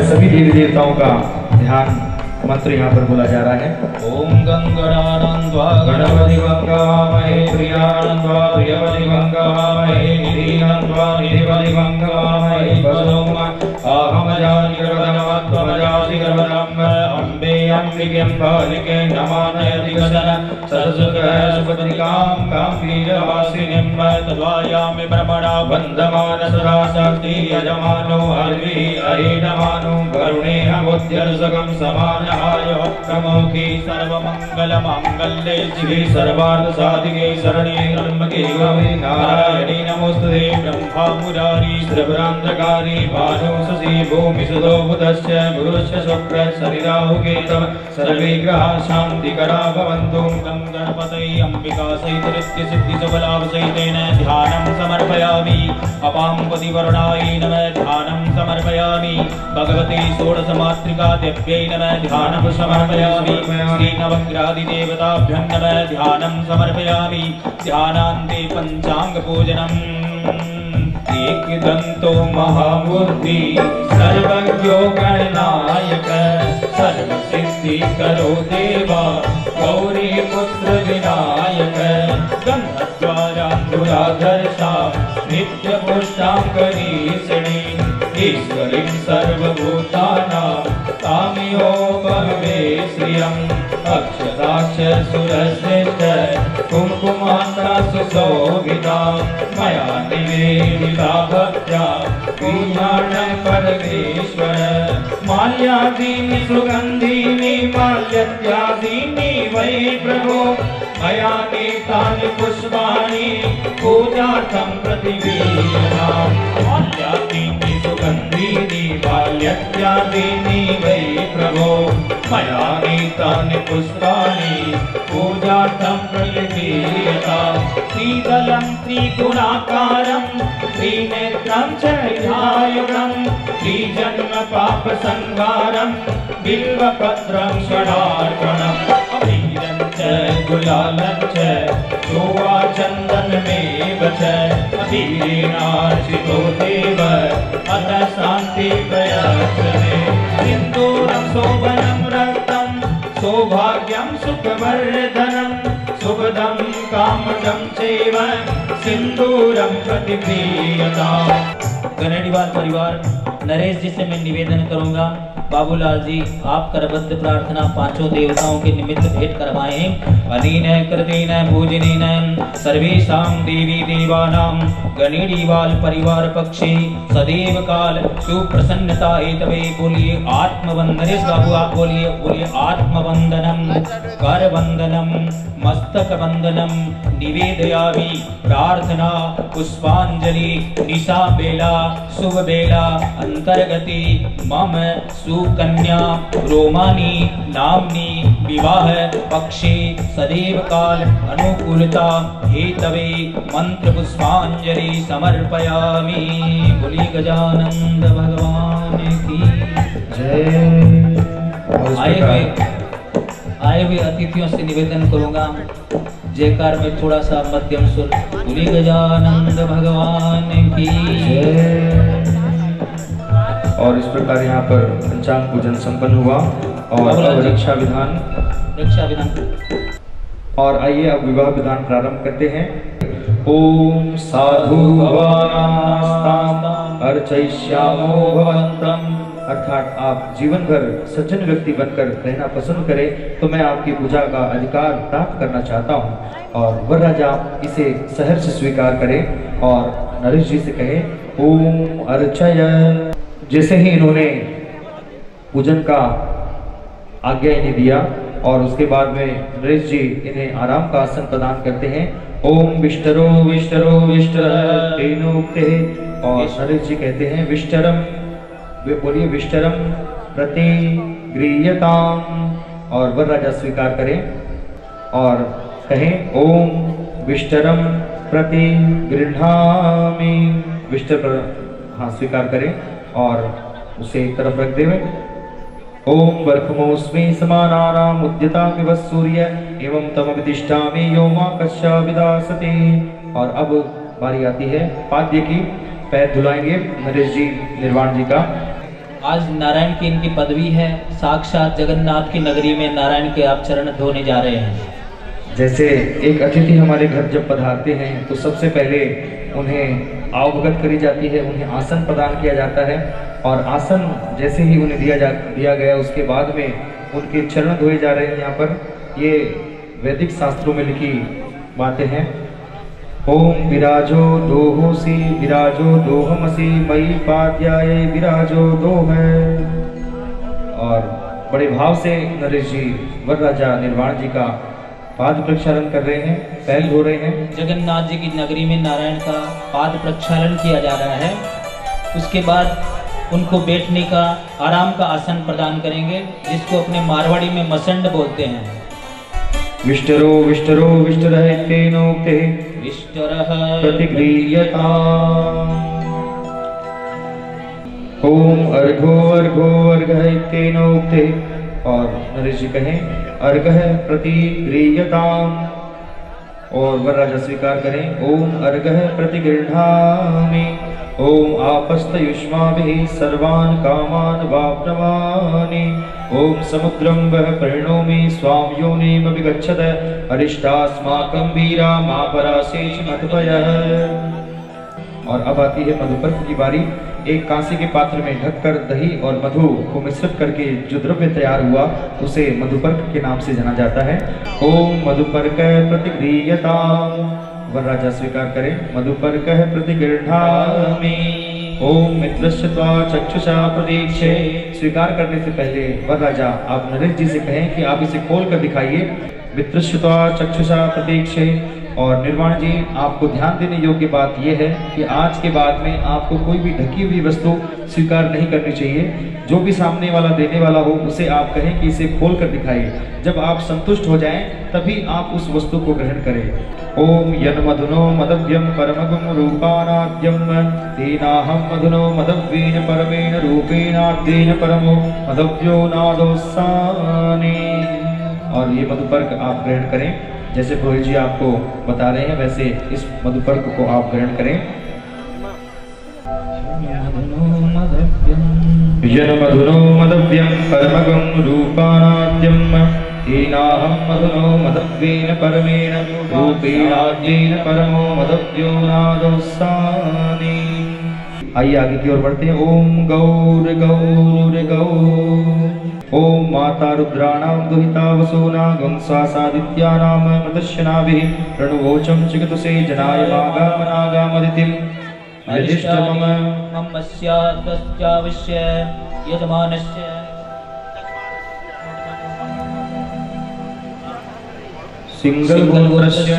सभी देवी देवताओं का ध्यान मंत्र यहाँ पर बोला जा रहा है। ओम गंगणानंद्वा गणपति गंगामहे प्रियानंद्वा प्रियपति गंगामहे निधिनंद्वा निधिपति गंगामहे वसोम अहमजानि गर्वधनवत्वमजासि गर्वधम अम्बे अम्बिके अम्बालिके नमानयति गदन सरस्वतीकां काम्भीरवासिनीं तद्वायामि ब्रह्मणा वन्दमान सदा शक्ति यजमानो हरिः अहिनमानो वरुणेऽमुद्यर्षकं समानहाय प्रमुखी सर्वमङ्गलमाङ्गल्ये शिवे सर्वार्थसाधिके शरणे त्र्यम्बके गौरी नारायणी नमोस्तुते ब्रह्मा मुरारी सर्वान्तकारी भानु शशि भूमिसुतो बुधश्च गुरुश्च शुक्रः शनिराहुकेतव सर्वे ग्रहाः शान्तिकरा भवन्तु। गं गणपतये अम्बिका सहितनित्य सिद्धिसफलावसहितेन ध्यानं समर्पयामि। अपां पतिवरुणायै नमः ध्यानं समर्पयामि। भगवते षोडशमातृका देव्यै नमः ध्यानं समर्पयामि। श्रीनवग्रहादिदेवताभ्यं नमः ध्यानं समर्पयामि। ध्यानान्ते पञ्चाङ्गपूजनम्। एकदन्तो महाबुद्धि सर्वज्ञो गणनायक सर्वसिद्धिकरो देवा गौरीपुत्र विनायक गन्धद्वारान्धुराधर्षा नित्यपुष्टाङ्करीषिणी ईश्वरीं सर्वभूतानां तामियो बहवे श्रियम् अक्षराक्षरसुरश्रेष्ठ कुङ्कुमान्ता सुशोभिता मया निवेदिता भक्त्या वीणां परमेश्वर माल्यादीनि सुगन्धीनि माल्यत्यादीनि वै प्रभो मया नीतानि पुष्पाणि पूजार्थं प्रतिवीयताम् माल्यादीनि सुगन्धीनि माल्यत्यादीनि वै प्रभो मया नीतानि पुष्पाणि पूजार्थं प्रतिवीयताम् श्रीदलं त्रिगुणाकारं त्रिनेत्रं च विधायकं त्रिजन्म पापसंहारं बिल्वपत्रं षडार्पणम् अबीरं च गुलालं च शोभाचन्दनमेव च अबीरेणार्चितो देव अतः शान्ति प्रयच्छते सिन्दूरं शोभनं रक्तं सौभाग्यं सुखवर्धनं शुभदं कामदं चैव सिंदूरं प्रतिप्रियताम्। गणेशवाल परिवार नरेश जी से मैं निवेदन करूंगा बाबूलाल जी आप करबद्ध प्रार्थना पांचों देवताओं के निमित्त भेंट करवाएं। अनीन कृतेन पूजनेन सर्वेषां देवी देवानां गणेरीवाल परिवार पक्षे सदैव काल सुप्रसन्नता हेतवे बोलिए आत्मवंदन। बाबू आप बोलिए आत्मवंदनम कर वंदनम मस्तक वंदनम निवेदयामि प्रार्थना पुष्पांजलि निशा बेला शुभ बेला अंतर्गति मम सुकन्या रोमानी नामनी विवाह पक्षे सदैव काल अनुकूलता हेतवे मंत्र पुष्पांजलि समर्पयामि। बोलिए गजानंद भगवान की जय। आए हुए अतिथियों से निवेदन करूंगा जयकार में थोड़ा सा मध्यम सुर। बोलिए गजानंद भगवान की जय। और इस प्रकार यहाँ पर पंचांग पूजन संपन्न हुआ और रक्षा विधान और आइए अब विवाह विधान प्रारंभ करते हैं। ओम साधु अर्चयिष्यामो भवन्तम्, अर्थात आप जीवन भर सज्जन व्यक्ति बनकर रहना पसंद करें तो मैं आपकी पूजा का अधिकार प्राप्त करना चाहता हूँ। और वरराजा इसे सहर्ष स्वीकार करें और नरेश जी से कहें ओम अर्चय। जैसे ही इन्होंने पूजन का आज्ञा इन्हें दिया और उसके बाद में नरेश जी इन्हें आराम का आसन प्रदान करते हैं। ओम विष्टरो विष्टरो विष्टरः तेनोक्ते, और नरेश जी कहते हैं विष्टरम, वे बोलिए विष्टरम प्रति गृह्यताम, और वरराजा स्वीकार करें और कहें ओम विष्टरम प्रति गृह्णामि। विष्टर पर हाँ स्वीकार करें और उसे एक तरफ रख देवे। ओम वर्खमोस्मि समानानाम उद्यतामिव सूर्य एवं तमविदिष्टामि यो मा कश्या विदासते। और अब बारी आती है पाद्य की। पैर धुलाएंगे नरेश जी निर्वाण जी का। आज नारायण की इनकी पदवी है, साक्षात जगन्नाथ की नगरी में नारायण के आप चरण धोने जा रहे हैं। जैसे एक अतिथि हमारे घर जब पधारते हैं तो सबसे पहले उन्हें अवगत करी जाती है, उन्हें आसन प्रदान किया जाता है और आसन जैसे ही उन्हें दिया गया उसके बाद में उनके चरण धोए जा रहे हैं। यहाँ पर ये वैदिक शास्त्रों में लिखी बातें हैं। ओम विराजो दोहोसी विराजो दोहमसी मई पाद्याय विराजो दोह। और बड़े भाव से नरेश जी वरराजा निर्वाण जी का पाद प्रक्षालन कर रहे हैं, पैर धो रहे हैं। जगन्नाथ जी की नगरी में नारायण का पाद प्रक्षालन किया जा रहा है। उसके बाद उनको बैठने का आराम का आसन प्रदान करेंगे, जिसको अपने मारवाड़ी में मसंड बोलते हैं। विष्टरो विष्टरो विष्टरः तेनोक्ते विष्टरः प्रतिगृह्यताम्। ओम अर्घो अर्घो अर्घः तेनोक्ते, और नरेश जी कहें अर्घः प्रतिगृह्यताम्, और वरराजा स्वीकार करें ओम अर्घः प्रतिगृह्णामि। ओम आपस्तयुष्माभिः सर्वान् कामान् वाप्नवानि। ओम समुद्रं वः परिणोमि स्वां योनिमभिगच्छत अरिष्टास्माकं वीरा मा परासेच मत्पयः। और अब आती है मधुपर्क की बारी। एक कांसे के पात्र में ढककर दही और मधु को मिश्रित करके जो द्रव्य तैयार हुआ उसे मधुपर्क के नाम से जाना जाता है। ओम मधुपर्क प्रतिगृह्यताम्, वरराजा स्वीकार करें मधुपर्क प्रतिगृह्णामि। ओम मित्रस्य त्वा चक्षुषा प्रदीक्षे, स्वीकार करने से पहले वरराजा आप नरेश जी से कहें कि आप इसे खोल कर दिखाइए। मित्रस्य त्वा चक्षुषा प्रदीक्षे। और निर्वाण जी आपको ध्यान देने योग्य बात यह है कि आज के बाद में आपको कोई भी ढकी हुई वस्तु स्वीकार नहीं करनी चाहिए। जो भी सामने वाला देने वाला हो उसे आप कहें कि इसे खोल कर दिखाइए। जब आप संतुष्ट हो जाएं तभी आप उस वस्तु को ग्रहण करें। ओम यन्मधुनो मदव्यम परमगुम रूपानाद्यम तेनाहम मधुनो मदव्येन परमेण रूपेणाद्येन परमो मदव्यो नादोस्सानि। और ये मधुपर्क आप ग्रहण करें। जैसे पुरोहित जी आपको बता रहे हैं वैसे इस मधुपर्क को आप ग्रहण करें। यन्मधुनो मदव्यम परमगम रूपानाद्यम तेनाहम मधुनो मदव्येन परमेण रूपेणाद्येन परमो मदव्यो नादोस्सानि। आइए आगे की ओर बढ़ते हैं। ओम गौर गौर गौर। ओम माता रुद्राणाम दुहिता वसोनागं सादित्यानाम मदस्यनाभिः प्रणवोचम चिगतुसे जनाय मागामनागामदितिं यजिष्ठमम ममस्या तस्यावश्य यजमानस्य सिंगलगोत्रस्य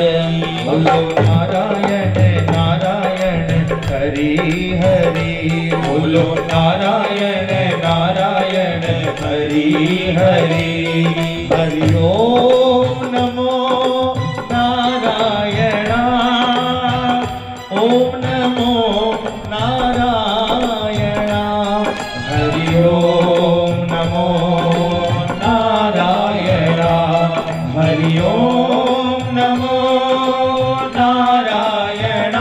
बोलो नारायण नारायण हरि हरि। बोलो नारायण नारायण हरि हरि। हरि ओम नमो नारायण। ओम नमो नारायण। हरि ओम नमो नारायण। हरि ओम नमो नारायण।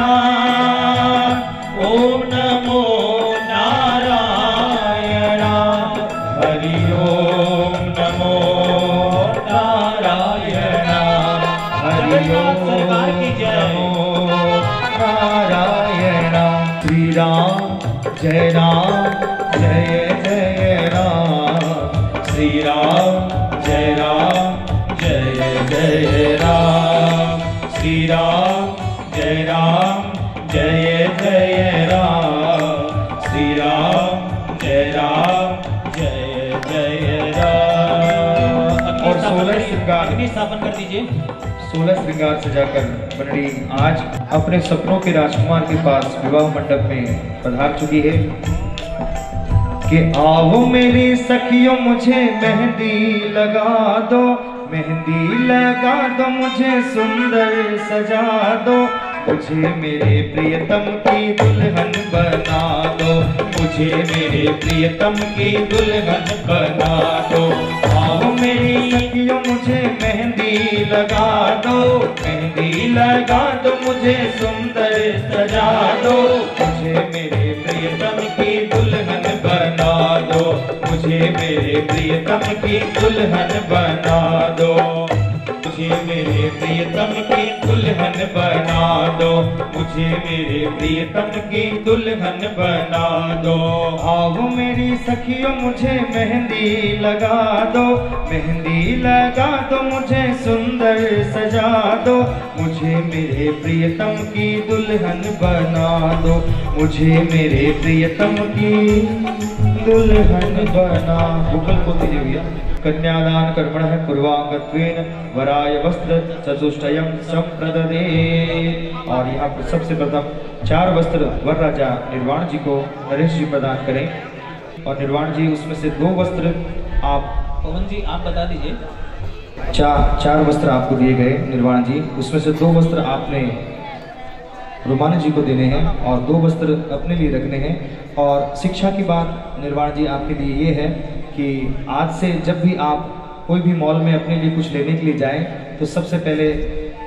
ओम नमो नारायण। हरि ओम नमो नारायण। हरि ओम नमो नारायण। श्री राम जय जय राम। श्री राम जय जय राम। श्री राम जय जय राम। श्री राम जय जय राम। और 16 श्रृंगार स्थापन कर दीजिए। 16 श्रृंगार सजाकर मंडली आज अपने सपनों के राजकुमार के पास विवाह मंडप में पधार चुकी है कि आओ मेरी सखियों मुझे मेहंदी लगा दो। मेहंदी लगा दो मुझे सुंदर सजा दो। मुझे मेरे प्रियतम की दुल्हन बना दो। मुझे मेरे प्रियतम की दुल्हन बना दो। आओ मेरी सखियों मुझे मेहंदी लगा दो। मेहंदी लगा दो मुझे सुंदर सजा दो। मुझे मेरे प्रियतम की दुल्हन बना दो। मुझे मेरे प्रियतम की दुल्हन बना दो। मुझे मेरे प्रियतम की दुल्हन बना दो। मुझे मेरे प्रियतम की दुल्हन बना दो। आओ मेरी सखियों मुझे मेहंदी लगा दो। मेहंदी लगा दो मुझे सुंदर सजा दो। मुझे मेरे प्रियतम की दुल्हन बना दो। मुझे मेरे प्रियतम की दुल्हन बना। भूगल को दीजिए भैया। कन्यादान कर्मणः पूर्वांगत्वेन वराय वस्त्र चतुष्टयं संप्रददे। और यहाँ पर सबसे प्रथम 4 वस्त्र वर राजा निर्वाण जी को नरेश जी प्रदान करें। और निर्वाण जी उसमें से 2 वस्त्र आप पवन जी आप बता दीजिए। 4 वस्त्र आपको दिए गए निर्वाण जी। उसमें से 2 वस्त्र आपने रुमानी जी को देने हैं और 2 वस्त्र अपने लिए रखने हैं। और शिक्षा की बात निर्वाण जी आपके लिए ये है कि आज से जब भी आप कोई भी मॉल में अपने लिए कुछ लेने के लिए जाएं तो सबसे पहले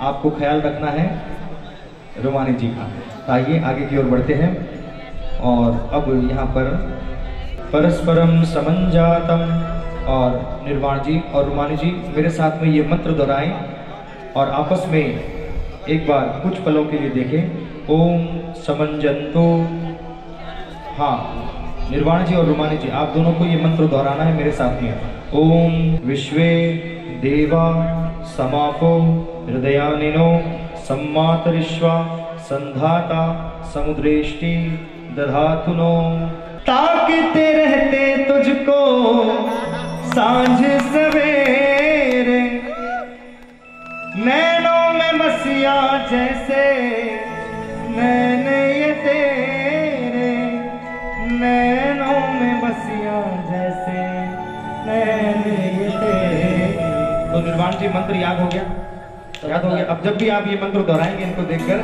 आपको ख्याल रखना है रुमानी जी का। आइए आगे की ओर बढ़ते हैं। और अब यहाँ पर परस्परम समंजातम। और निर्वाण जी और रुमानी जी मेरे साथ में ये मंत्र दोहराएं और आपस में एक बार कुछ पलों के लिए देखें। ओम समंजंतो। हाँ, निर्वाण जी और रुमानी जी आप दोनों को ये मंत्र दोहराना है मेरे साथ में। ओम विश्वे देवा समापो हृदयानिनो सम्मातरिश्वा संधाता समुद्रेष्टि दधातुनो। ताकते रहते तुझको सांझ सवेरे। नैनों में मसिया जैसे नैन ये तेरे। नैनों में मसिया जैसे नैन ये तेरे। तो निर्वाण जी मंत्र याद हो गया? याद हो गया। अब जब भी आप ये मंत्र दोहराएंगे इनको देखकर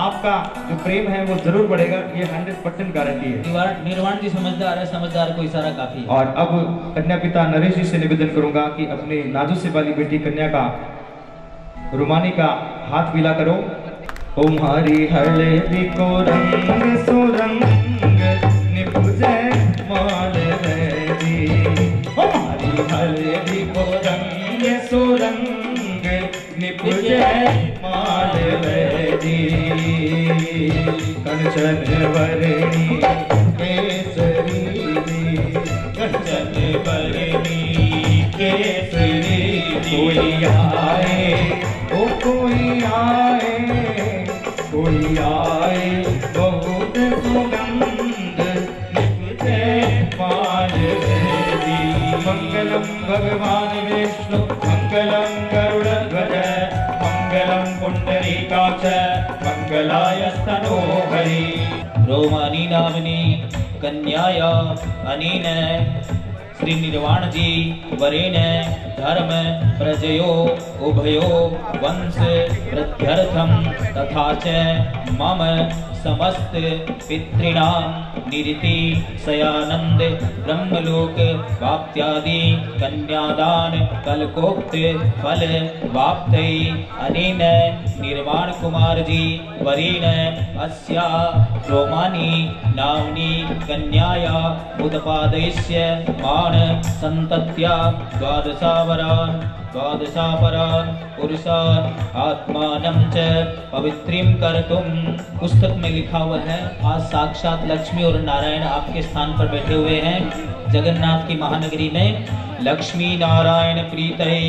आपका जो प्रेम है वो जरूर बढ़ेगा। ये 100% गारंटी है। निर्वाण जी समझदार है, समझदार को इशारा काफी है। और अब कन्या पिता नरेश जी से निवेदन करूंगा कि अपनी नाजू से वाली बेटी कन्या का रुमानी का हाथ मिला करो। तुम्हारी हल्दी को रंग सुरंग निपुजे माल दी। हमारी हल्दी को रंग सुरंग निपुजे माल दी। कंचन वरणी केसरी कंचन वरणी केसरी कोई आए ओ कोई आए बहुत सुगंध निकले माधवी। मंगलम भगवान विष्णु मंगलम गरुड़ध्वज मंगलम पुंडरीकाक्ष मंगलायस्तनोहरि। रोमानी नामनी कन्याया अनेन श्री निर्वाण जी वरेण धर्म प्रजयो उभयो वंश वृद्ध्यर्थम तथा च मम समस्त पितॄणां निरति सयानंद ब्रह्मलोक वाप्त्यादि कन्यादान कल्पोक्त फल वाप्तये अनेन निर्वाण कुमार जी वरेण अस्या रोमानी नाम्नी कन्याया उदपादयस्य मान संतत्या द्वादशापरान् पुरुषान् आत्मानं च पवित्रीं कर्तुं। पुस्तक में लिखा हुआ है आज साक्षात लक्ष्मी और नारायण आपके स्थान पर बैठे हुए हैं। जगन्नाथ की महानगरी में लक्ष्मी नारायण प्रीतये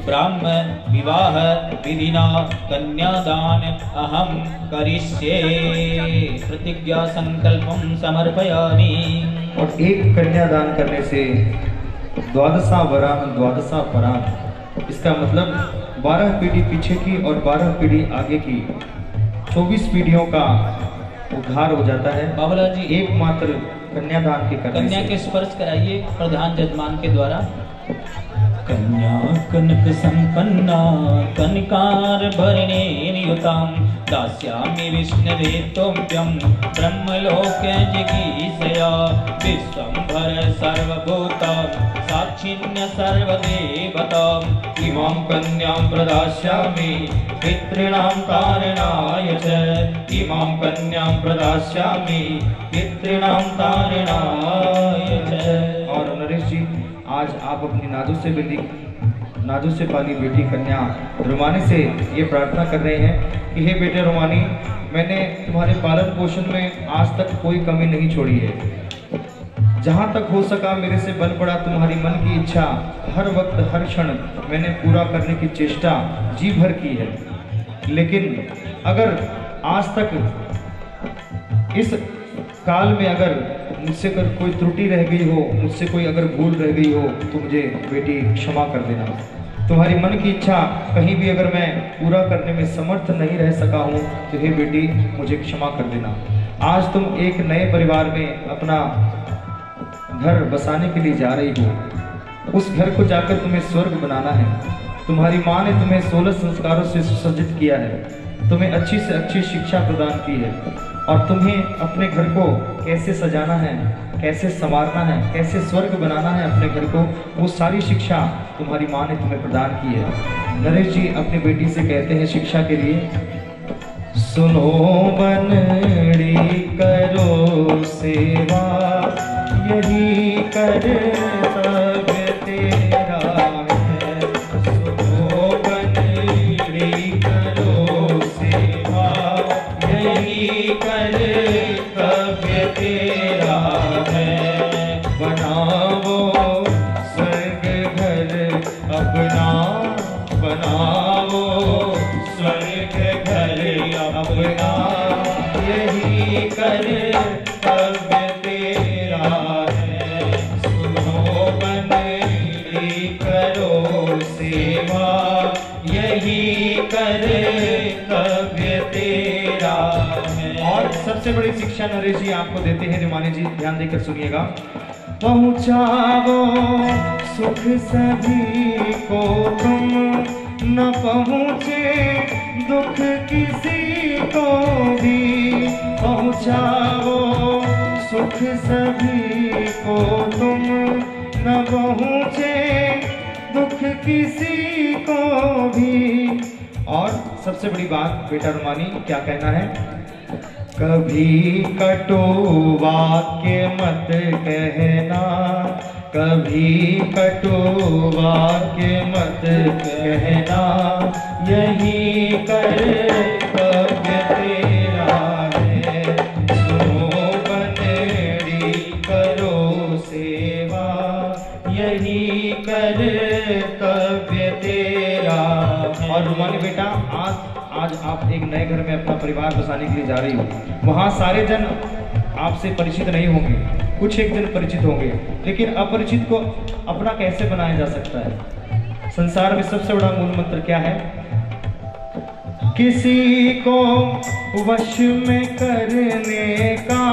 ब्राह्म विवाह विधिना कन्यादान अहम करिष्ये प्रतिज्ञा संकल्पम समर्पयामि। और एक कन्यादान करने से द्वादशा वरान द्वादशा परान, इसका मतलब 12 पीढ़ी पीछे की और 12 पीढ़ी आगे की 24 पीढ़ियों का उद्धार हो जाता है। बाबूलाल जी एकमात्र कन्यादान के करने कन्या के स्पर्श कराइए प्रधान जजमान के द्वारा। कन्या कनक संपन्ना कनकार भरणे नियुतां दास्यामि विष्णवे तुभ्यं ब्रह्मलोक जिगीषया। विश्वंभर सर्वभूतां साक्षिण्य सर्वदेवतां इमां कन्यां प्रदास्यामि पितॄणां कारणाय च। इमां कन्यां प्रदास्यामि पितॄणां कारणाय च। और नरेश जी आज आप अपनी नाजों से पाली बेटी कन्या रोमानी से ये प्रार्थना कर रहे हैं कि हे बेटे रोमानी, मैंने तुम्हारे पालन पोषण में आज तक कोई कमी नहीं छोड़ी है। जहाँ तक हो सका मेरे से बन पड़ा तुम्हारी मन की इच्छा हर वक्त हर क्षण मैंने पूरा करने की चेष्टा जी भर की है। लेकिन अगर आज तक इस काल में अगर मुझसे अगर कोई त्रुटि रह गई हो, मुझसे कोई अगर भूल रह गई हो तो मुझे बेटी क्षमा कर देना। तुम्हारी मन की इच्छा कहीं भी अगर मैं पूरा करने में समर्थ नहीं रह सका हूँ तो हे बेटी मुझे क्षमा कर देना। आज तुम एक नए परिवार में अपना घर बसाने के लिए जा रही हो। उस घर को जाकर तुम्हें स्वर्ग बनाना है। तुम्हारी माँ ने तुम्हें 16 संस्कारों से सुसज्जित किया है, तुम्हें अच्छी से अच्छी शिक्षा प्रदान की है और तुम्हें अपने घर को कैसे सजाना है, कैसे संवारना है, कैसे स्वर्ग बनाना है अपने घर को, वो सारी शिक्षा तुम्हारी माँ ने तुम्हें प्रदान की है। नरेश जी अपनी बेटी से कहते हैं शिक्षा के लिए, सुनो बनड़ी करो सेवा यही कर सब तेरा है। सुनो बनड़ी करो सेवा यही कर सब तेरा है। बनाओ स्वर्ग घर अपना, बनाओ स्वर्ग घर अपना यही कर सब तेरा है। सुनो बनड़ी करो सेवा यही कर सब तेरा है। और सबसे बड़ी शिक्षा नरेश जी आपको देते हैं, रिमानी जी ध्यान देकर सुनिएगा। पहुँचाओ सुख सभी को तुम, न पहुँचे दुख किसी को भी। पहुँचाओ सुख सभी को तुम, न पहुँचे दुख किसी को भी। और सबसे बड़ी बात बेटा रुमानी क्या कहना है, कभी कटु वाक्य मत कहना, कभी कटु वाक्य मत कहना यही कर्तव्य तेरा है। यही कर्तव्य तेरा। और रुमानी बेटा, आज आप एक नए घर में अपना परिवार बसाने के लिए जा रही हो। वहाँ सारे जन आपसे परिचित नहीं होंगे, कुछ एक जन परिचित होंगे, लेकिन अपरिचित को अपना कैसे बनाया जा सकता है? संसार में सबसे बड़ा मूल मंत्र क्या है? किसी को वश में करने का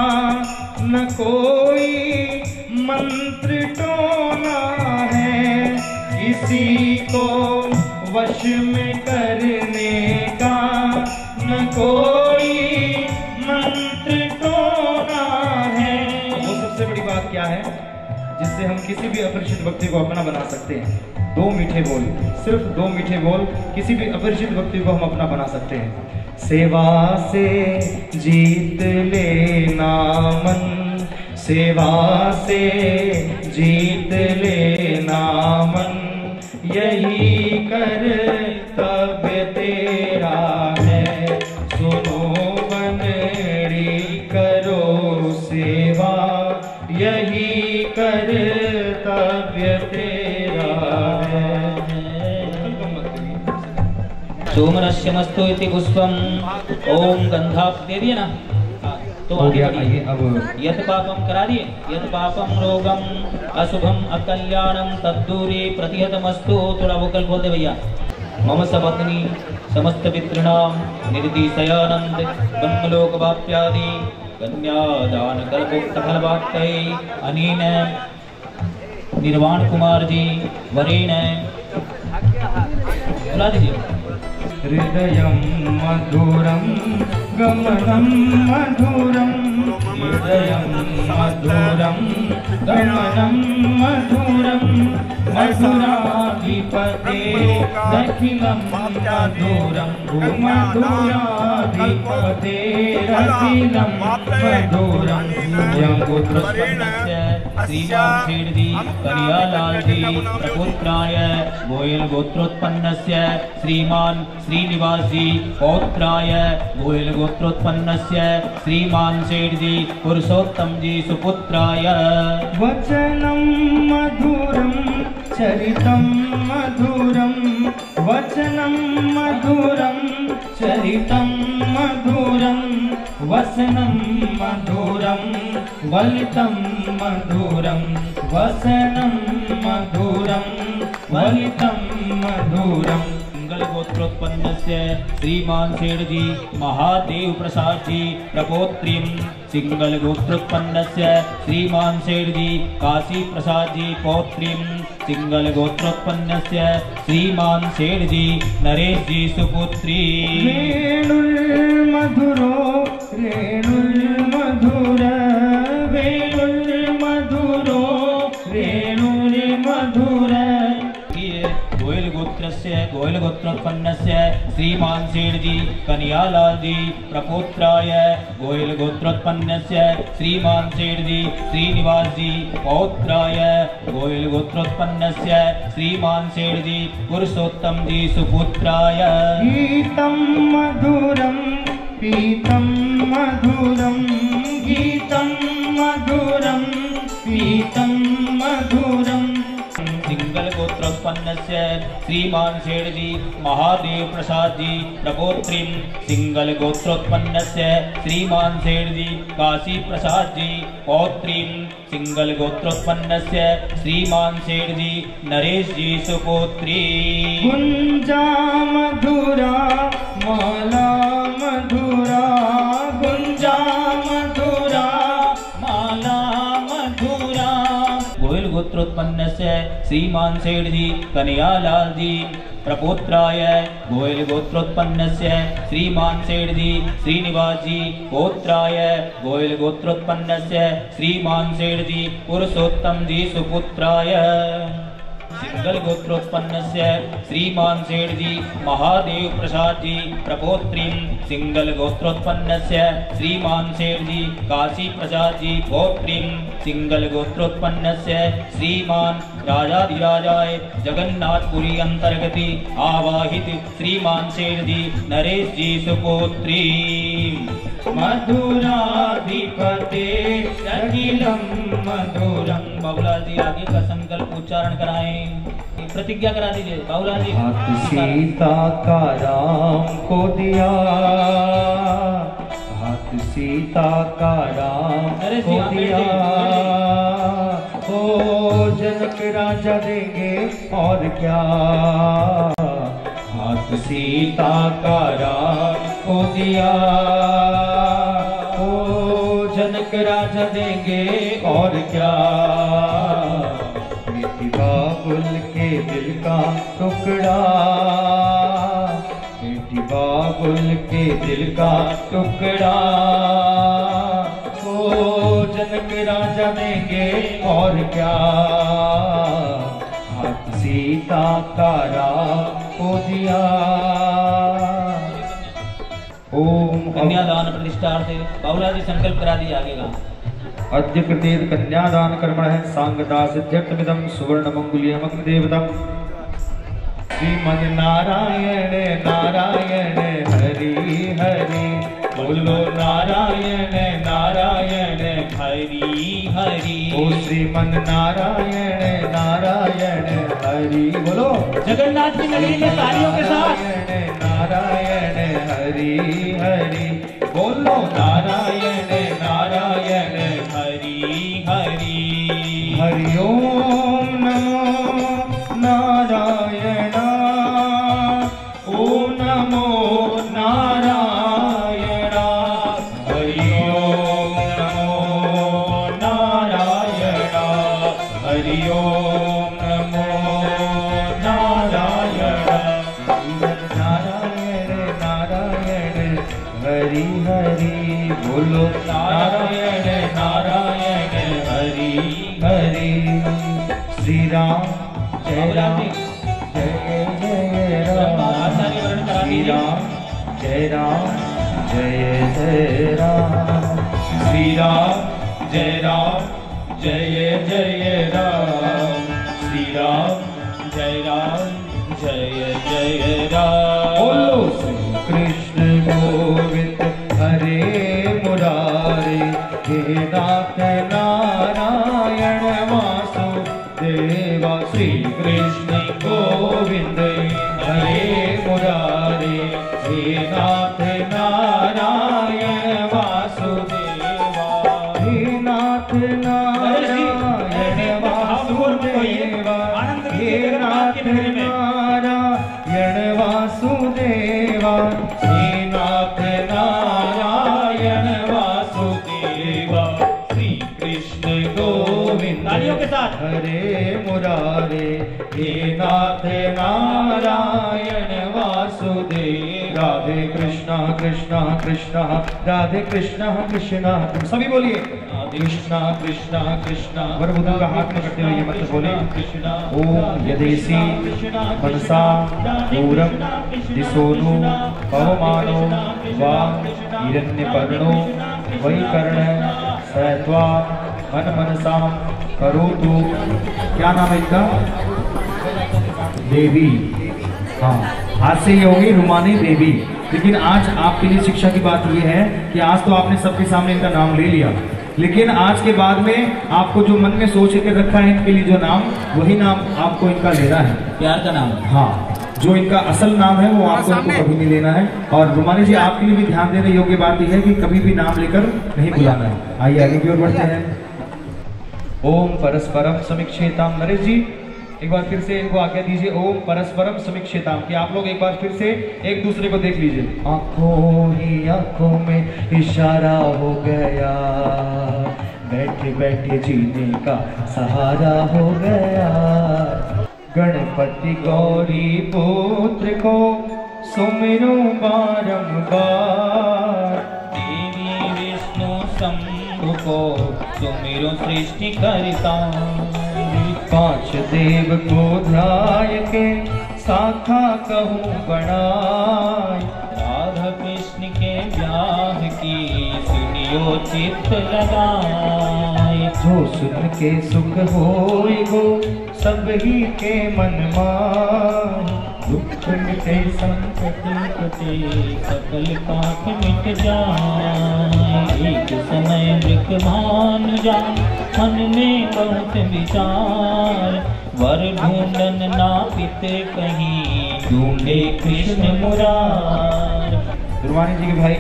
न कोई मंत्र टोना है, किसी को वश में करने का न कोई मंत्र टोना है। वो सबसे बड़ी बात क्या है जिससे हम किसी भी अपरिचित व्यक्ति को अपना बना सकते हैं? 2 मीठे बोल, सिर्फ 2 मीठे बोल किसी भी अपरिचित व्यक्ति को हम अपना बना सकते हैं। सेवा से जीत लेना मन, सेवा से जीत लेना मन, यही कर्तव्य तेरा है। सुनो बनरी करो सेवा, यही कर्तव्य तेरा है। सोमरस्यमस्तु इति पुष्पम ओम गंधाप दे दिए ना, तो आगे बढ़िए। अब यत पापम करा दिए, यत पापम रोगम अशुभम अकल्याणम तद्दूरे प्रतिहतमस्तु। थोड़ा वोकल बोल दे भैया। मम सपत्नी समस्त पितॄणाम निर्दिशयानंद ब्रह्मलोकवाप्यादि कन्यादान कल्पोक्त फलवाप्तये अनेन निर्वाण कुमार जी वरेण बुला दीजिए। हृदयं मधुरं गमनं मधुरं, हृदयं मधुरं गमनं मधुरं, मधुराधिपते दखिलं मधुरं, मधुराधिपते दखिलं मधुरं। श्रीमान सेठजी करियालाल जी प्रपुत्राय गोयल गोत्रोत्पन्नस्य श्रीमान श्रीनिवास जी पौत्राय गोयल गोत्रोत्पन्नस्य श्रीमान सेठजी पुरुषोत्तम जी सुपुत्राय। वचनं मधुरं चरितं मधुरं, वचनं मधुरं चरितं मधुरं, वसनं मधुरं वलितं मधुरं, वसनं मधुरं वलितं मधुरं। गोत्रोत्पन्नस्य श्रीमान सेठजी महादेव प्रसाद जी प्रपोत्रीं, सिंगल गोत्रोत्पन्नस्य श्रीमान सेठजी काशी प्रसाद जी पौत्रीं, सिंगल गोत्रोत्पन्नस्य श्रीमान सेठजी नरेश जी सुपुत्री। वेणुर्मधुरो रेणुर्मधुर, वेणुर्मधुरो रेणुर्मधुर। गोयल गोत्रस्य गोयल गोत्रोत्पन्नस्य श्रीमान सेठजी कन्यालाल जी प्रपोत्राय गोयल गोत्रोत्पन्नस्य श्रीमान सेठजी श्रीनिवास जी पौत्राय गोयल गोत्रोत्पन्नस्य श्रीमान सेठजी पुरुषोत्तम जी सुपुत्राय। गीतं मधुरं पीतं मधुरं, गीतं मधुरं पीतं मधुरं। सिंगल गोत्रोत्पन्नस्य श्रीमान सेठजी महादेव प्रसाद जी प्रपोत्रीं, सिंगल गोत्रोत्पन्नस्य श्रीमान सेठजी काशी प्रसाद जी पौत्रीं, सिंगल गोत्रोत्पन्नस्य श्रीमान सेठजी नरेश जी सुपुत्री। गुंजा मधुरा माला मधुरा, गुंजा मधुरा माला मधुरा। गोयल गोत्रोत्पन्नस्य श्रीमान सेठजी कन्यालाल जी प्रपोत्राय गोयल गोत्रोत्पन्नस्य श्रीमान सेठजी श्रीनिवास जी पौत्राय गोयल गोत्रोत्पन्नस्य श्रीमान सेठजी पुरुषोत्तम जी सुपुत्राय। सिंगल गोत्रोत्पन्नस्य श्रीमान सेठजी महादेव प्रसाद जी प्रपोत्रीं, सिंगल गोत्रोत्पन्नस्य श्रीमान सेठजी काशी प्रसाद जी पौत्रीं, सिंगल गोत्रोत्पन्नस्य श्रीमान राजाधिराजाय जगन्नाथपुरी अंतर्गति आवाहित श्रीमान सेठी नरेश जी सुपुत्री मधुराधिपते अखिलम मधुरम। बाबूलाल जी आगे का संकल्प उच्चारण कराएं, प्रतिज्ञा करा दीजिए बाबूलाल जी। हाथ सीता का राम को दिया, हाथ सीता का राम को दिया, ओ जनक राजा देंगे और क्या। हाथ सीता का राम को दिया, ओ जनक राजा देंगे और क्या। बेटी बाबुल के दिल का टुकड़ा, बेटी बाबुल के दिल का टुकड़ा, ओ जनक राजा देंगे और क्या। हाथ सीता का राम को दिया। ओम कन्यादान प्रतिष्ठार्थ बाबूलाल जी संकल्प करा दिए आगे का। अद्य कृतेत कन्यादान कर्मण है सांगदा सिद्ध्यर्थमिदं सुवर्ण मंगुल्यमग्न देवतम्। श्रीमन नारायण नारायण हरि हरि, बोलो नारायण नारायण हरि हरि। ओ श्रीमन नारायण नारायण हरि, बोलो जगन्नाथ की नगरी में तालियों के साथ नारायण हरि हरि, बोलो नारायण नारायण हरि हरि। हरि ओम नमो नारायण, ओम नमो नारायण। हरि ओम नमो नारायण, हरि ओम नमो नारायण। नारायण नारायण हरि हरि, बोलो नारायण नारायण हरि हरि। श्री राम जय राम जय जय राम, श्री राम जय राम जय जय राम, श्री राम जय राम जय जय राम, श्री राम जय जय राम। बोलो श्री कृष्ण गोविंद हरे मुरारे, हे नाथ नारायण वासुदेवा। श्री कृष्ण गोविंद हरे मुरारे, हे नाथ नारायण वासुदेवा। हे नाथ नारायण वासुदेवा, हे नाथ नारायण वासुदेवा, हे नाथ नारायण वासुदेवा। श्री कृष्ण गोविंद हरे मुरारे, हे नाथ नारायण वासुदेव। राधे कृष्णा कृष्णा कृष्णा राधे कृष्णा कृष्णा, तुम सभी बोलिए कृष्णा कृष्णा कृष्णा। वरवधू का हाथ में करते हुए ये मंत्र बोले। ओम यदेसी मनसा पूरम दिशोनु पवमानो वा हिरण्यपर्णो वैकर्ण सैत्वा मन मनसा करोतु। क्या नाम है इनका? देवी। हाँ, आज से ये होगी रुमानी देवी। लेकिन आज आपके लिए शिक्षा की बात यह है कि आज तो आपने सबके सामने इनका नाम ले लिया, लेकिन आज के बाद में आपको जो मन में सोच के रखा है इनके लिए जो नाम, वही नाम आपको इनका लेना है। प्यार का नाम। हाँ, जो इनका असल नाम है वो आपको इनको कभी नहीं लेना है। और रुमानी जी आपके लिए भी ध्यान देने योग्य बात यह है कि कभी भी नाम लेकर नहीं बुलाना है। आइए आगे की ओर बढ़ते हैं। ओम परस्परम समीक्षेताम। नरेश जी एक बार फिर से इनको आज्ञा दीजिए। ओम परस्परम समीक्षेताम कि आप लोग एक बार फिर से एक दूसरे को देख लीजिए। आंखों ही आंखों में इशारा हो गया, बैठे बैठे जीने का सहारा हो गया। गणपति गौरी पुत्र को सुमिरो बारंबार, देवी विष्णु शंभु को सुमिरो सृष्टि करता। पांच देव को ध्याय के शाखा कहूँ बनाए, राधा कृष्ण के ब्याह की सुनियो जो चित्त लगाए। जो सुन के सुख होए गो सब ही के मन माए। दुख मिटे संकट कटे सकल पाप मिट जाए। एक समय मृत भान जाए मन में बहुत विचार। वर ढूंढन ना पिते कहीं ढूंढे कृष्ण मुरार। गुरुवाणी जी के भाई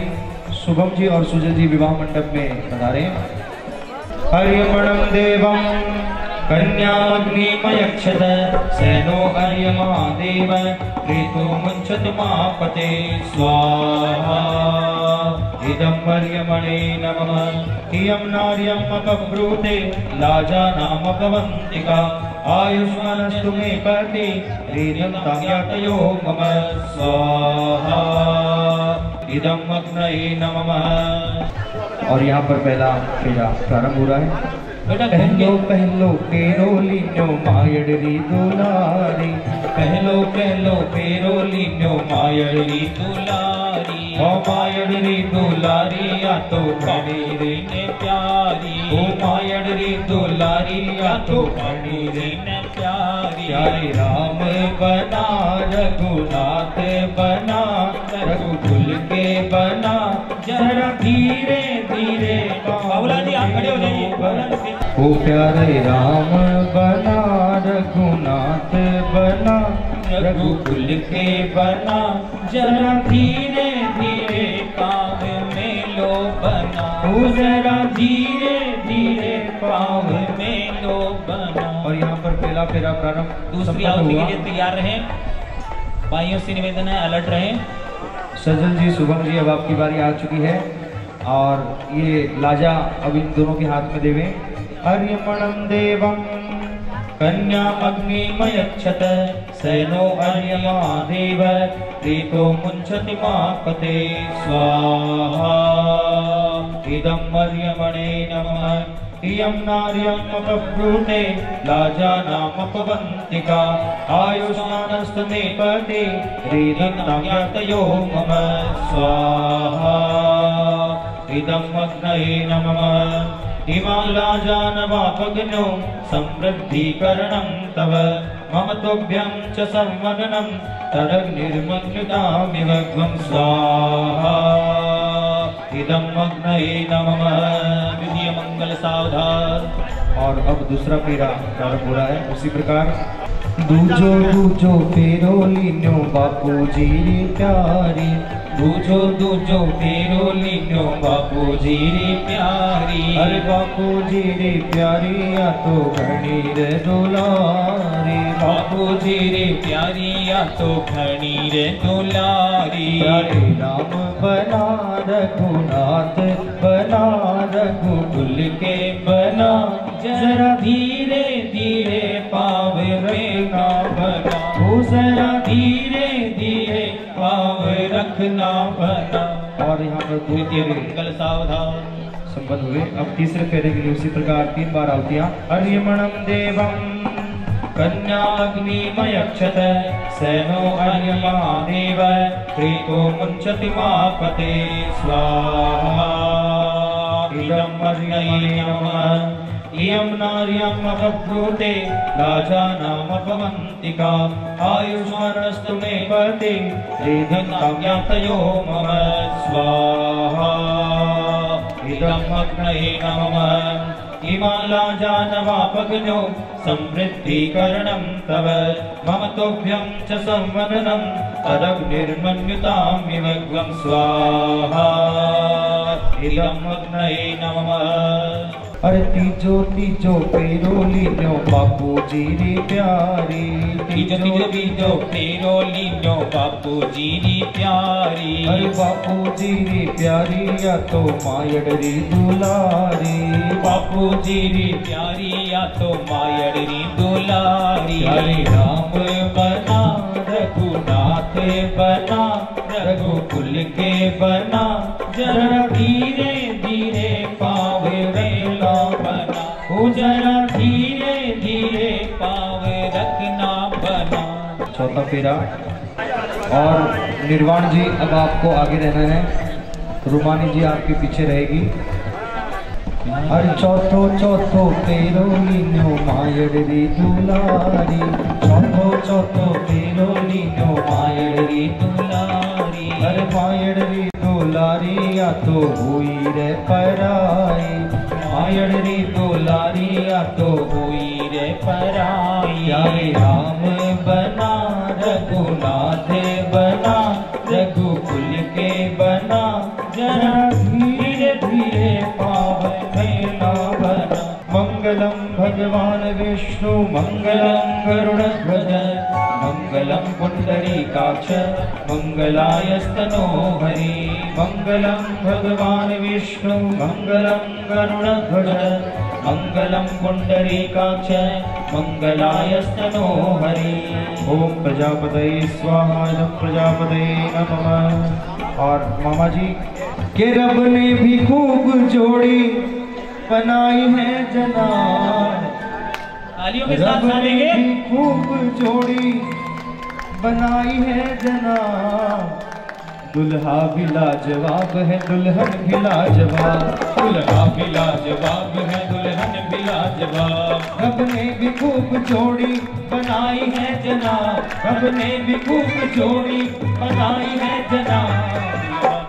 शुभम जी और सुजल जी विवाह मंडप में पधारे। हरियमणम देवम कन्याग्निमयक्षत सेनो अर्यमा देव प्रीतो मुञ्चत मापते स्वाहा। इदं अर्यमणे नमः। इयं नार्यम् अपब्रूते लाजा नाम भवन्तिका। आयुष्मानस्तु मे पति रीर्यं ताम्यातयो मम स्वाहा। इदं अग्नये नमः। और यहाँ पर पहला फेरा प्रारंभ हो रहा है। पहलो पहलो पेरो लीन्यो मायडरी दुलारी। पहलो पहलो पेरो लीन्यो मायडरी दुलारी। ओ मायडरी दुलारी या तो खड़ी ने प्यारी। ओ मायडरी दुलारी या तो खड़ी ने प्यारी। प्यारे राम बना रघुनाथ बना रघुकुल के बना। जरा धीरे धीरे बाबूलाल जी आप खड़े हो जाइए। ओ प्यारे राम बना रघुनाथ बना रघुकुल के बना। जरा धीरे धीरे पाव में लो बना। ओ जरा धीरे धीरे पाव में लो बना। और यहाँ पर पहला फेरा प्रारंभ दूसरी आहुति के लिए तैयार रहें। भाइयों से निवेदन है अलर्ट रहें। सजल जी शुभम जी अब आपकी बारी आ चुकी है और ये लाजा अब इन दोनों के हाथ में देवे। अर्यमणं देवं कन्या अग्निमयक्षत सेनो अर्यमा देव प्रीतो मुञ्चति मापते स्वाहा। इदं अर्यमणे नमः। इयं नार्यम् अपब्रूते लाजा नाम भवन्तिका। आयुष्मानस्तु मे पति रीदं ताम्यातयो मम स्वाहा। इदं अग्नये नमः। इमां लाजानवापग्नो समृद्धीकरणं तव मम तुभ्यं च संवदनं तदग्निर्मन्युतामिवग्वं स्वाहा। इदं अग्नये नमः। द्वितीय मंगल सावधान। और अब दूसरा फेरा प्रारंभ हो रहा है उसी प्रकार। दूजो दूजो फेरो लीन्यो बापू जी रे प्यारी। दूजो दूजो फेरो लीन्यो बापू जी रे प्यारी। अरे बापू जी रे प्यारी या तो घनी रे दुलारी। बापू जी रे प्यारी या तो घनी रे दुलारी। प्यारे राम बना रघुनाथ बना रघुकुल के बना। जरा धीरे धीरे पाव में ना बना। ओ जरा धीरे धीरे पाव रखना बना। और यहाँ पर द्वितीय मंगल सावधान। संपन्न हुए। अब तीसरे फेरे के लिए उसी प्रकार 3 बार आहुतियां। अर्यमणं देवं कन्याग्निमयक्षत सेनो अर्यमा देव प्रीतो मुञ्चति मापते स्वाहा। इदं अर्यमणे नमः। इयं नार्यम् अपब्रूते लाजा नाम भवन्तिका। आयुष्मानस्तु मे पति रीदं ताम्यातयो मम स्वाहा। इदं अग्नये नमः। इमां लाजानवापग्नो समृद्धीकरणं तव मम तुभ्यं च संवदनं तदग्निर्मन्युतामिवग्वं स्वाहा। इदं अग्नये नमः। अरे तीजो तीजो पेरो लीन्यो बापू जी रे प्यारी। तीजो तीजो तीजो पेरो लीन्यो बापू जी रे प्यारी। अरे बापू जी रे प्यारी या तो मायडरी दुलारी। बापू जी रे प्यारी या तो मायडरी दुलारी। प्यारे राम बना रघुनाथ बना रघुकुल के बना। जरा धीरे धीरे पाव रखना बना। ओ जरा धीरे धीरे पाव रखना बना। चौथा फेरा। और निर्वाण जी अब आपको आगे रहना है। रुमानी जी आपके पीछे रहेगी। हर चौथो चौथो तेरो लीनो मायड़ी दुलारी, चौथो तेरो लीनो मायड़ी दुलारी, हर मायड़ी दुलारी या तो हुई रे पराई, मायड़ी दुलारी या तो हुई रे पराई। यारे राम बना रघुनाथ बना, रघुकुल के बना, जरा धीरे धीरे पावन मेला बना। मंगलम भगवान विष्णु मंगलम गरुड़ध्वज, मंगलम पुंडरीकाक्ष मंगलायस्तनो हरि। मंगलम भगवान विष्णु मंगलम गरुड़ध्वज, मंगलम पुंडरीकाक्ष मंगलायस्तनो हरि। ओम प्रजापतये स्वाहा, प्रजापतये नमः। और मामा जी के रब ने भी खूब जोड़ी बनाई है जना, तालियों के साथ रब ने भी खूब जोड़ी बनाई है जना। दुल्हा भी लाजवाब है दुल्हन भी लाजवाब, दुल्हा भी लाजवाब है दुल्हन भी लाजवाब। रब ने भी खूब जोड़ी बनाई है जना, रब ने भी खूब जोड़ी बनाई है जना।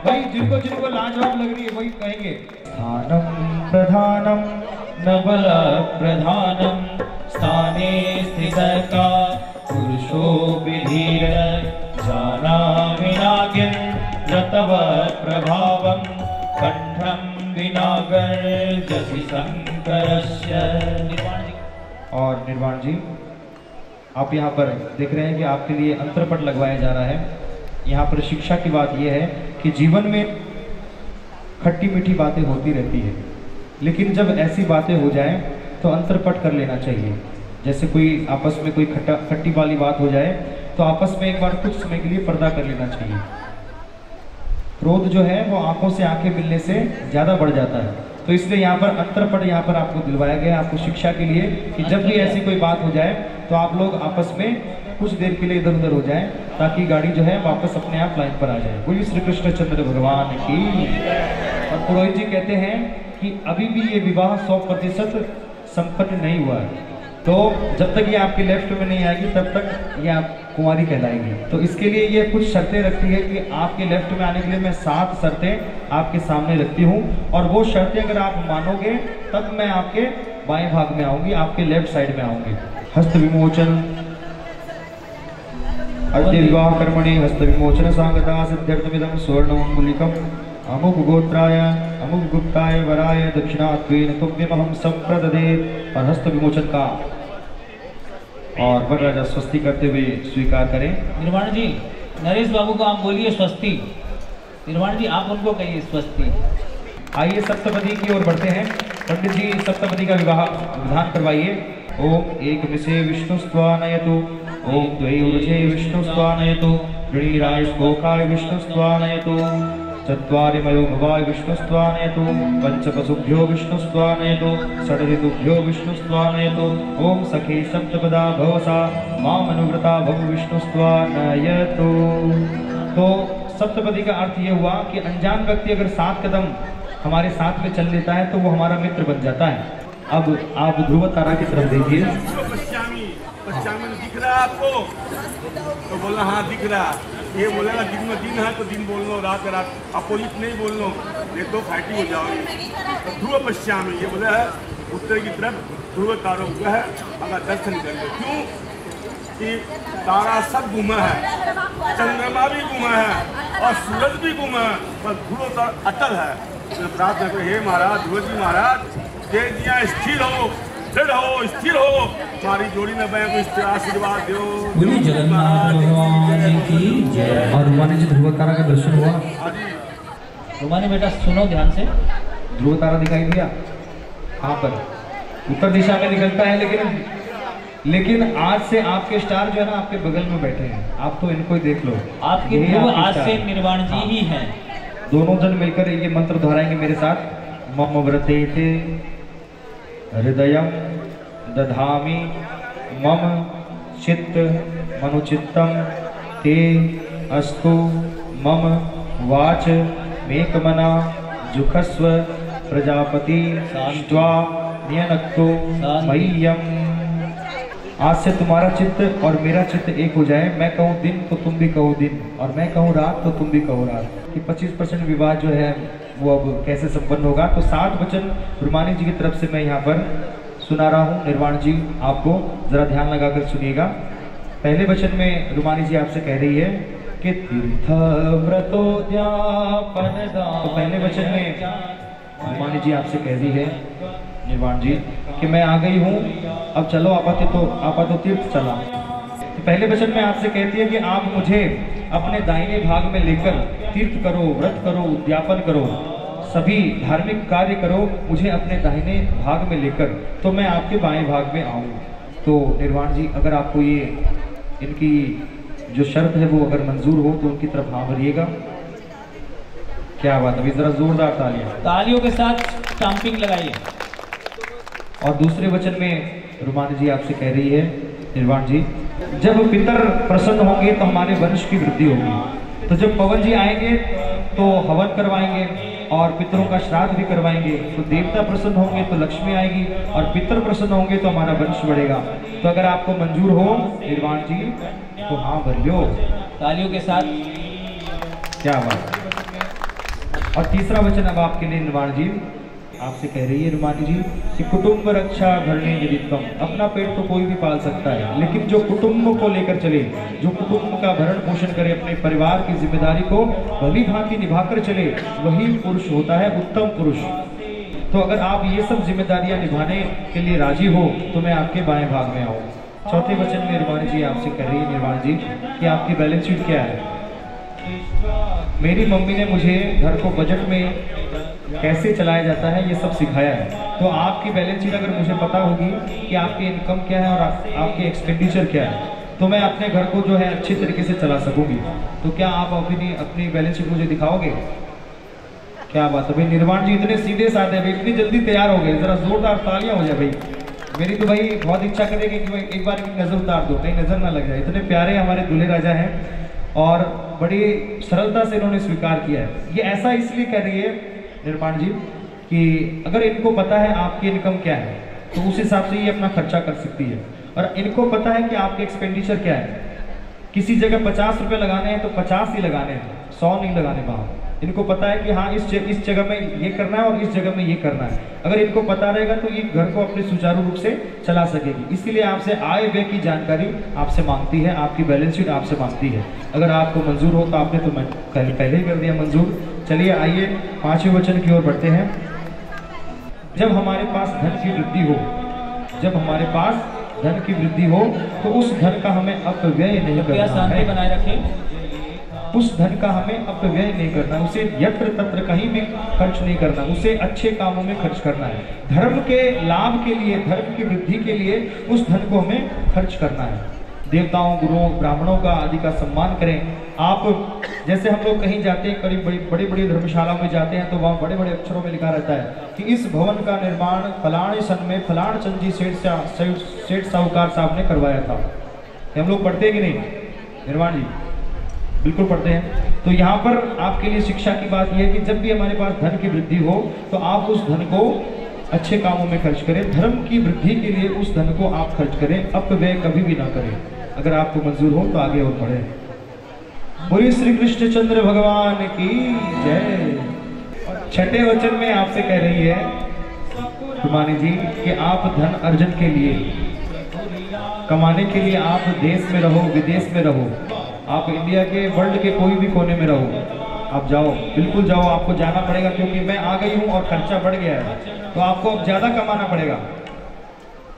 भाई जिनको जिनको लाजवाब लग रही है वही कहेंगे। स्थानम प्रधानम नबल प्रधानम, स्थाने स्थित का पुरुषो विधीर, जाना विनागिन रतव प्रभावम, कंठम विनागर जसि शंकरस्य। और निर्वाण जी आप यहाँ पर देख रहे हैं कि आपके लिए अंतरपट लगवाया जा रहा है। यहाँ पर शिक्षा की बात यह है कि जीवन में खट्टी मीठी बातें होती रहती है, लेकिन जब ऐसी बातें हो जाएं तो अंतरपट कर लेना चाहिए। जैसे कोई आपस में कोई खट्टी वाली बात हो जाए तो आपस में एक बार कुछ समय के लिए पर्दा कर लेना चाहिए। क्रोध जो है वो आंखों से आंखें मिलने से ज़्यादा बढ़ जाता है, तो इसलिए यहाँ पर अंतरपट यहाँ पर आपको दिलवाया गया आपको शिक्षा के लिए कि जब भी ऐसी कोई बात हो जाए तो आप लोग आपस में कुछ देर के लिए इधर उधर हो जाएं, ताकि गाड़ी जो है वापस अपने आप लाइन पर आ जाए। बोलिए श्री कृष्ण चंद्र भगवान की। और पुरोहित जी कहते हैं कि अभी भी ये विवाह 100% संपन्न नहीं हुआ है, तो जब तक ये आपके लेफ्ट में नहीं आएगी तब तक ये आप कुंवारी कहलाएंगी। तो इसके लिए ये कुछ शर्तें रखती है कि आपके लेफ्ट में आने के लिए मैं 7 शर्तें आपके सामने रखती हूँ, और वो शर्तें अगर आप मानोगे तब मैं आपके बाएं भाग में आऊँगी, आपके लेफ्ट साइड में आऊँगी। हस्त विमोचन अद्य विवाह कर्मणि हस्त विमोचन सांगता सिद्ध्यर्थमिदं स्वर्णमंगुलिकम् अमुक गोत्राय अमुक गुप्ताय वराय दक्षिणात्वेन तुभ्यमहं संप्रददे। और हस्त विमोचन का और वरराजा स्वस्ति करते हुए स्वीकार करें। निर्वाण जी नरेश बाबू को आप बोलिए स्वस्ति। निर्वाण जी आप उनको कहिए स्वस्ति। आइए सप्तपदी की ओर बढ़ते हैं। पंडित जी सप्तपदी का विवाह विधान करवाइए। ओम एक विषय विष्णुस्त्वानयतु, ओम द्वै ऊर्जे विष्णुस्त्वानयतु, ऋणीरायुष्कोकाय विष्णुस्त्वानयतु, चत्वारि मयो भवाय विष्णुस्त्वानयतु, पंचपशुभ्यो विष्णुस्त्वानयतु, षड्ऋतुभ्यो विष्णुस्त्वानयतु। ओम सखे सप्तपदा भवसा मामनुव्रता भव विष्णुस्त्वानयतु। तो सप्तपदी का अर्थ ये हुआ कि अनजान व्यक्ति अगर 7 कदम हमारे साथ में चल लेता है तो वो हमारा मित्र बन जाता है। अब आप ध्रुव तारा की तरफ देखिए। पश्चिमी दिख रहा है आपको तो बोलना हाँ दिख रहा। ये बोलेगा दिन में दिन है तो दिन बोल लो, रात रात अपोजिट नहीं बोल लो, नहीं तो फाइटिंग हो जाओगी। तो ध्रुव पश्चिमी ये बोला है उत्तर की तरफ ध्रुव तारा हुआ है, अगर दर्शन कर लो। क्यों कि तारा सब घूमा है, चंद्रमा भी घूमा है और सूरज भी घूमा है, पर ध्रुव तारा अटल है। तो प्रार्थना करें हे महाराज ध्रुव जी महाराज दे दिया, स्थिर हो, दृढ़ हो, स्थिर हो, तुम्हारी जोड़ी में मैं कुछ आशीर्वाद दो। जगन्नाथ भगवान की जय। और रुमानी जी ध्रुव तारा का दर्शन हुआ। रुमानी बेटा सुनो ध्यान से। ध्रुव तारा दिखाई दिया कहाँ पर? उत्तर दिशा में निकलता है, लेकिन आज से आपके स्टार जो है ना आपके बगल में बैठे हैं, आप तो इनको ही देख लो। आपके ध्रुव आज से निर्वाण जी ही हैं। दोनों जन मिलकर ये मंत्र दोहराएंगे मेरे साथ। मम व्रतेते हृदयं दधामि मम चित्त मनुचित्तं ते अस्तु मम वाच मेकमना जुखस्व प्रजापति ष्वा नियनक्तो मह्यम। आज से तुम्हारा चित्त और मेरा चित्त एक हो जाए। मैं कहूँ दिन तो तुम भी कहो दिन, और मैं कहूँ रात तो तुम भी कहो रात। कि 25% विवाह जो है वो अब कैसे संपन्न होगा। तो 7 वचन रूमानी जी की तरफ से मैं यहाँ पर सुना रहा हूँ। निर्वाण जी आपको जरा ध्यान लगाकर सुनिएगा। पहले वचन में रूमानी जी आपसे कह रही है कि तीर्थ व्रतोद्यापन। तो पहले वचन में रूमानी जी आपसे कह रही है निर्वाण जी कि मैं आ गई हूँ, अब चलो आपा तो तीर्थ चला। तो पहले वचन में आपसे कहती है कि आप मुझे अपने दाहिने भाग में लेकर तीर्थ करो, व्रत करो, उद्यापन करो, सभी धार्मिक कार्य करो, मुझे अपने दाहिने भाग में लेकर तो मैं आपके बाएं भाग में आऊँ। तो निर्वाण जी अगर आपको ये इनकी जो शर्त है वो अगर मंजूर हो तो उनकी तरफ हाँ भरिएगा। क्या बात, अभी जरा जोरदार तालियों के साथ स्टैंपिंग लगाइए। और दूसरे वचन में रूमानी जी आपसे कह रही है निर्वाण जी, जब पितर प्रसन्न होंगे तो हमारे वंश की वृद्धि होगी। तो जब पवन जी आएंगे तो हवन करवाएंगे और पितरों का श्राद्ध भी करवाएंगे। तो देवता प्रसन्न होंगे तो लक्ष्मी आएगी, और पितर प्रसन्न होंगे तो हमारा वंश बढ़ेगा। तो अगर आपको मंजूर हो निर्वाण जी तो हाँ भर लो तालियों के साथ। क्या बात। और तीसरा वचन अब आपके लिए निर्वाण जी आपसे कह रही है रूमानी जी कि कुटुंब रक्षा भरणे यदित्वम। अपना पेट तो कोई भी पाल सकता है, लेकिन जो कुटुंब को लेकर चले, जो कुटुंब का भरण पोषण करे, अपने परिवार की जिम्मेदारी को भली भांति निभाकर चले, वही पुरुष होता है उत्तम पुरुष। तो अगर आप ये सब जिम्मेदारियां निभाने के लिए राजी हो तो मैं आपके बाएं भाग में आऊँ। चौथे वचन में रूमानी जी आपसे कह रही है निर्वाण जी कि आपकी बैलेंस शीट क्या है। मेरी मम्मी ने मुझे घर को बजट में कैसे चलाया जाता है ये सब सिखाया है। तो आपकी बैलेंस शीट अगर मुझे पता होगी कि आपकी इनकम क्या है और आपके एक्सपेंडिचर क्या है, तो मैं अपने घर को जो है अच्छे तरीके से चला सकूंगी। तो क्या आप अपनी बैलेंस शीट मुझे दिखाओगे? क्या बात है भाई, निर्वाण जी इतने सीधे साधे भाई, इतनी जल्दी तैयार हो गए। जरा जोरदार तालियां हो जाए भाई। मेरी तो भाई बहुत इच्छा करेगी कि एक बार की नजर उतार दो, कहीं नजर ना लग जाए। इतने प्यारे हमारे दूल्हे राजा हैं और बड़ी सरलता से इन्होंने स्वीकार किया है। ये ऐसा इसलिए कर रही है निर्माण जी कि अगर इनको पता है आपकी इनकम क्या है तो उस हिसाब से ये अपना खर्चा कर सकती है, और इनको पता है कि आपके एक्सपेंडिचर क्या है। किसी जगह 50 रुपए लगाने हैं तो 50 ही लगाने हैं, 100 नहीं लगाने बाहर। इनको पता है कि हाँ इस जगह में ये करना है और इस जगह में ये करना है। अगर इनको पता रहेगा तो ये घर को अपने सुचारू रूप से चला सकेगी। इसीलिए आपसे आय व्यय की जानकारी आपसे मांगती है, आपकी बैलेंस शीट आपसे मांगती है। अगर आपको मंजूर हो तो आपने तो पहले ही कर दिया मंजूर। चलिए आइए 5वें वचन की ओर बढ़ते हैं। जब हमारे पास धन की वृद्धि हो, जब हमारे पास धन की वृद्धि हो तो उस धन का हमें अपव्यय नहीं करना है। बनाए रखें। उस धन का हमें अपव्यय नहीं करना, उसे यत्र तत्र कहीं भी खर्च नहीं करना, उसे अच्छे कामों में खर्च करना है। धर्म के लाभ के लिए, धर्म की वृद्धि के लिए उस धन को हमें खर्च करना है। देवताओं, गुरुओं, ब्राह्मणों का आदि का सम्मान करें। आप जैसे हम लोग कहीं जाते हैं, करीब बड़ी बड़ी धर्मशालाओं में जाते हैं तो वहाँ बड़े बड़े अक्षरों में लिखा रहता है कि इस भवन का निर्माण फलाने सन में फलान चंद जी सेठ साहूकार साहब ने करवाया था। हम लोग पढ़ते हैं कि नहीं निर्माण जी? बिल्कुल पढ़ते हैं। तो यहाँ पर आपके लिए शिक्षा की बात यह है कि जब भी हमारे पास धन की वृद्धि हो तो आप उस धन को अच्छे कामों में खर्च करें। धर्म की वृद्धि के लिए उस धन को आप खर्च करें, अपव्यय कभी भी ना करें। अगर आपको मंजूर हो तो आगे और बढ़े। बोलिए श्री कृष्णचंद्र भगवान की जय। छठे वचन में आपसे कह रही है रूमानी जी कि आप धन अर्जन के लिए, कमाने के लिए आप देश में रहो, विदेश में रहो, आप इंडिया के, वर्ल्ड के कोई भी कोने में रहो, आप जाओ, बिल्कुल जाओ। आपको जाना पड़ेगा क्योंकि मैं आ गई हूँ और खर्चा बढ़ गया है, तो आपको अब ज्यादा कमाना पड़ेगा।